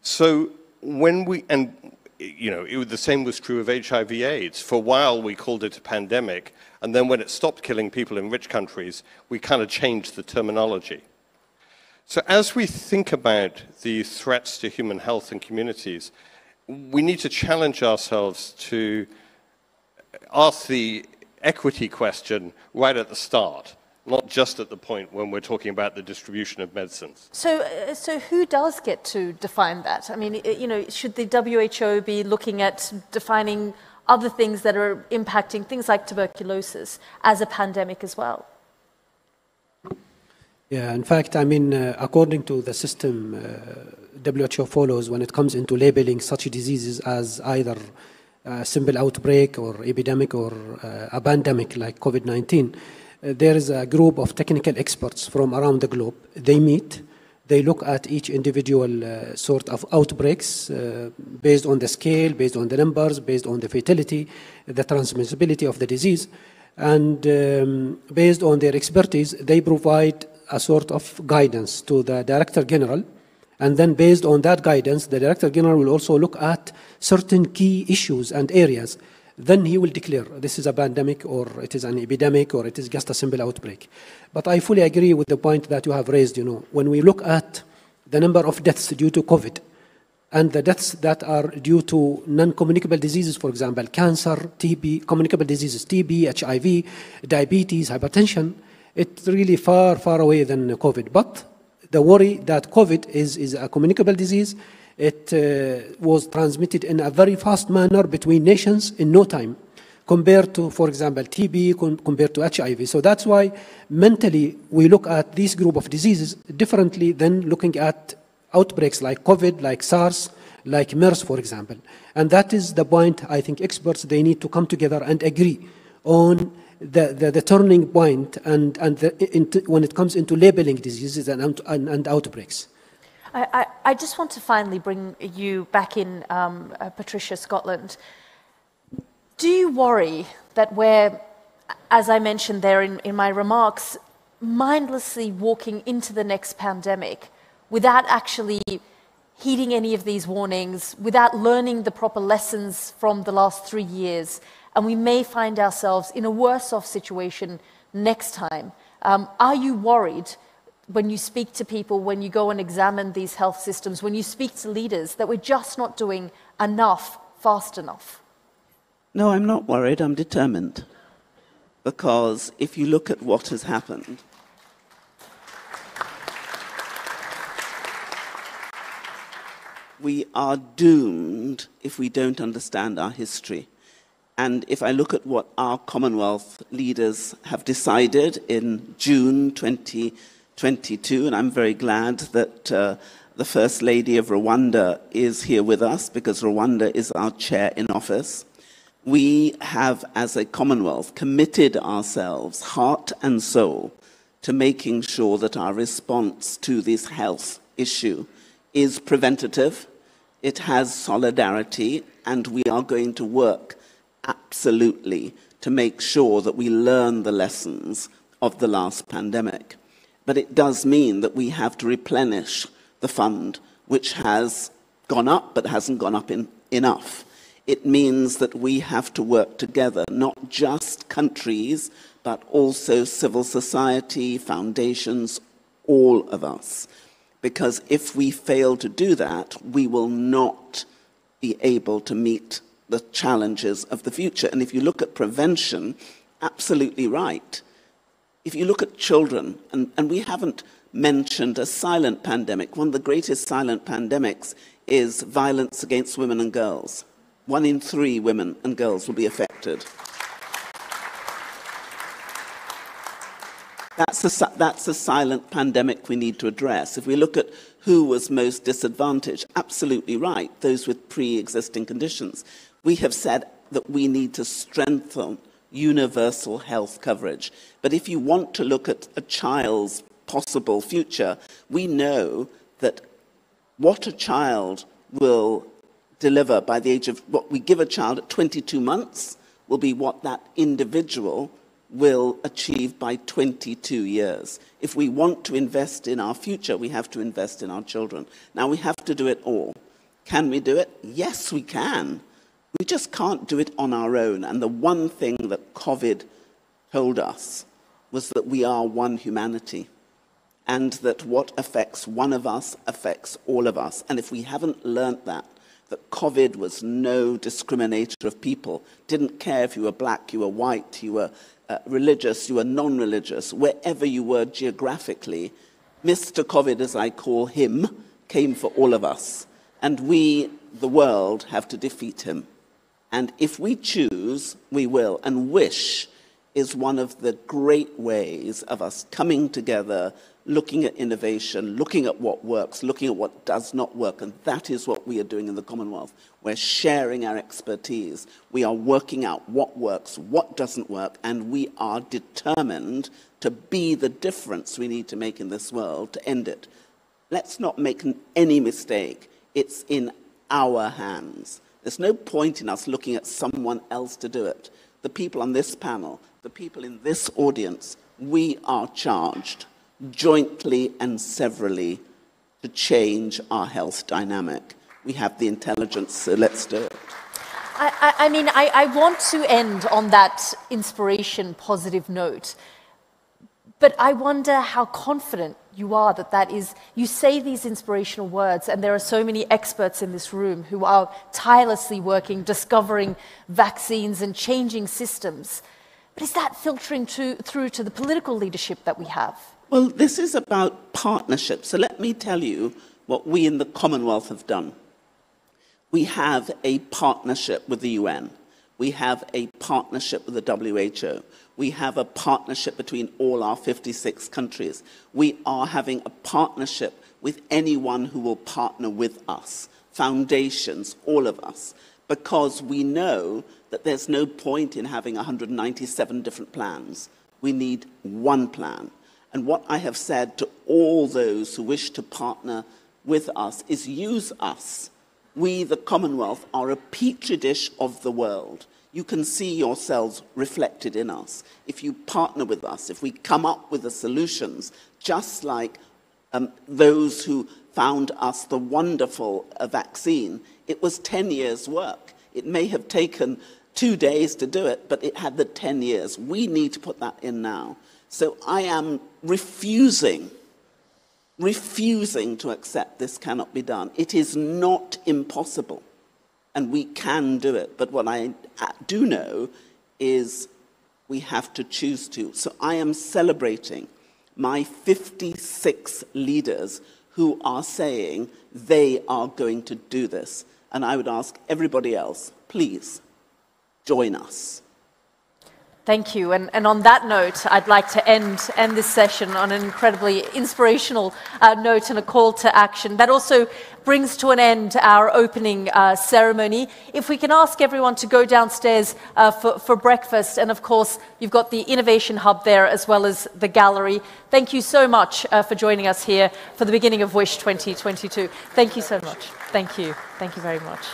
So when we, and you know, the same was true of HIV/AIDS. For a while, we called it a pandemic, and then when it stopped killing people in rich countries, we kind of changed the terminology. So as we think about the threats to human health and communities, we need to challenge ourselves to ask the equity question right at the start, not just at the point when we're talking about the distribution of medicines. So who does get to define that? I mean, you know, should the WHO be looking at defining other things that are impacting things like tuberculosis as a pandemic as well? Yeah, in fact, I mean, according to the system WHO follows when it comes into labeling such diseases as either a simple outbreak or epidemic or a pandemic like COVID-19, there is a group of technical experts from around the globe. They meet, they look at each individual sort of outbreaks based on the scale, based on the numbers, based on the fatality, the transmissibility of the disease, and based on their expertise, they provide a sort of guidance to the Director General. And then based on that guidance, the Director General will also look at certain key issues and areas. Then he will declare this is a pandemic, or it is an epidemic, or it is just a simple outbreak. But I fully agree with the point that you have raised. You know, when we look at the number of deaths due to COVID and the deaths that are due to non-communicable diseases, for example, cancer, TB, communicable diseases, TB, HIV, diabetes, hypertension, it's really far, far away than COVID. But the worry that COVID is a communicable disease, it was transmitted in a very fast manner between nations in no time, compared to, for example, TB, compared to HIV. So that's why mentally we look at this group of diseases differently than looking at outbreaks like COVID, like SARS, like MERS, for example. And that is the point I think experts, they need to come together and agree on the turning point and when it comes into labeling diseases and outbreaks. I just want to finally bring you back in, Patricia, Scotland. Do you worry that we're, as I mentioned there in my remarks, mindlessly walking into the next pandemic without actually heeding any of these warnings, without learning the proper lessons from the last 3 years, and we may find ourselves in a worse off situation next time? Are you worried when you speak to people, when you go and examine these health systems, when you speak to leaders, that we're just not doing enough, fast enough? No, I'm not worried, I'm determined. Because if you look at what has happened, we are doomed if we don't understand our history. And if I look at what our Commonwealth leaders have decided in June 2022, and I'm very glad that the First Lady of Rwanda is here with us, because Rwanda is our chair in office. We have, as a Commonwealth, committed ourselves, heart and soul, to making sure that our response to this health issue is preventative, it has solidarity, and we are going to work absolutely to make sure that we learn the lessons of the last pandemic. But it does mean that we have to replenish the fund, which has gone up but hasn't gone up enough. It means that we have to work together, not just countries, but also civil society, foundations, all of us. Because if we fail to do that, we will not be able to meet the challenges of the future. And if you look at prevention, absolutely right. If you look at children, and we haven't mentioned a silent pandemic, one of the greatest silent pandemics is violence against women and girls. 1 in 3 women and girls will be affected. That's a silent pandemic we need to address. If we look at who was most disadvantaged, absolutely right, those with pre-existing conditions. We have said that we need to strengthen universal health coverage. But if you want to look at a child's possible future, we know that what a child will deliver by the age of, what we give a child at 22 months will be what that individual will achieve by 22 years. If we want to invest in our future, we have to invest in our children. Now, we have to do it all. Can we do it? Yes, we can. We just can't do it on our own. And the one thing that COVID told us was that we are one humanity, and that what affects one of us affects all of us. And if we haven't learnt that COVID was no discriminator of people, didn't care if you were black, you were white, you were religious, you were non-religious, wherever you were geographically, Mr. COVID, as I call him, came for all of us. And we, the world, have to defeat him. And if we choose, we will. And wish is one of the great ways of us coming together, looking at innovation, looking at what works, looking at what does not work. And that is what we are doing in the Commonwealth. We're sharing our expertise. We are working out what works, what doesn't work, and we are determined to be the difference we need to make in this world to end it. Let's not make any mistake. It's in our hands. There's no point in us looking at someone else to do it. The people on this panel, the people in this audience, we are charged jointly and severally to change our health dynamic. We have the intelligence, so let's do it. I want to end on that inspiration, positive note, but I wonder how confident you are that is. You say these inspirational words, and there are so many experts in this room who are tirelessly working, discovering vaccines and changing systems. But is that filtering through to the political leadership that we have? Well, this is about partnership. So let me tell you what we in the Commonwealth have done. We have a partnership with the UN. We have a partnership with the WHO. We have a partnership between all our 56 countries. We are having a partnership with anyone who will partner with us, foundations, all of us, because we know that there's no point in having 197 different plans. We need one plan. And what I have said to all those who wish to partner with us is use us. We, the Commonwealth, are a petri dish of the world. You can see yourselves reflected in us. If you partner with us, if we come up with the solutions, just like those who found us the wonderful vaccine, it was 10 years' work. It may have taken 2 days to do it, but it had the 10 years. We need to put that in now. So I am refusing to accept this cannot be done. It is not impossible, and we can do it. But what I do know is we have to choose to. So I am celebrating my 56 leaders who are saying they are going to do this. And I would ask everybody else, please join us. Thank you. And on that note, I'd like to end this session on an incredibly inspirational note and a call to action. That also brings to an end our opening ceremony. If we can ask everyone to go downstairs for breakfast, and of course, you've got the Innovation Hub there as well as the gallery. Thank you so much for joining us here for the beginning of WISH 2022. Thank you so much. Thank you. Thank you very much.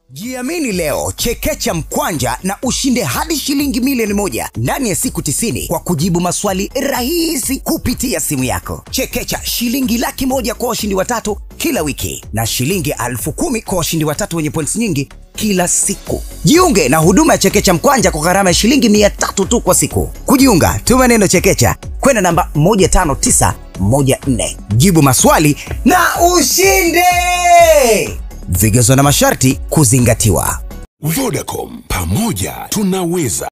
Jiamini leo, chekecha mkwanja na ushinde hadi shilingi milioni 1 ndani ya siku 90 kwa kujibu maswali rahisi kupitia simu yako. Chekecha shilingi 100,000 kwa washindi watatu kila wiki na shilingi 10,000 kwa washindi watatu wenye points nyingi kila siku. Jiunge na huduma ya chekecha mkwanja kwa gharama ya shilingi 300 tu kwa siku. Kujiunga, tuma neno chekecha kwenda namba 15914. Jibu maswali na ushinde! Vigezo na masharti kuzingatiwa. Vodacom, pamoja tunaweza.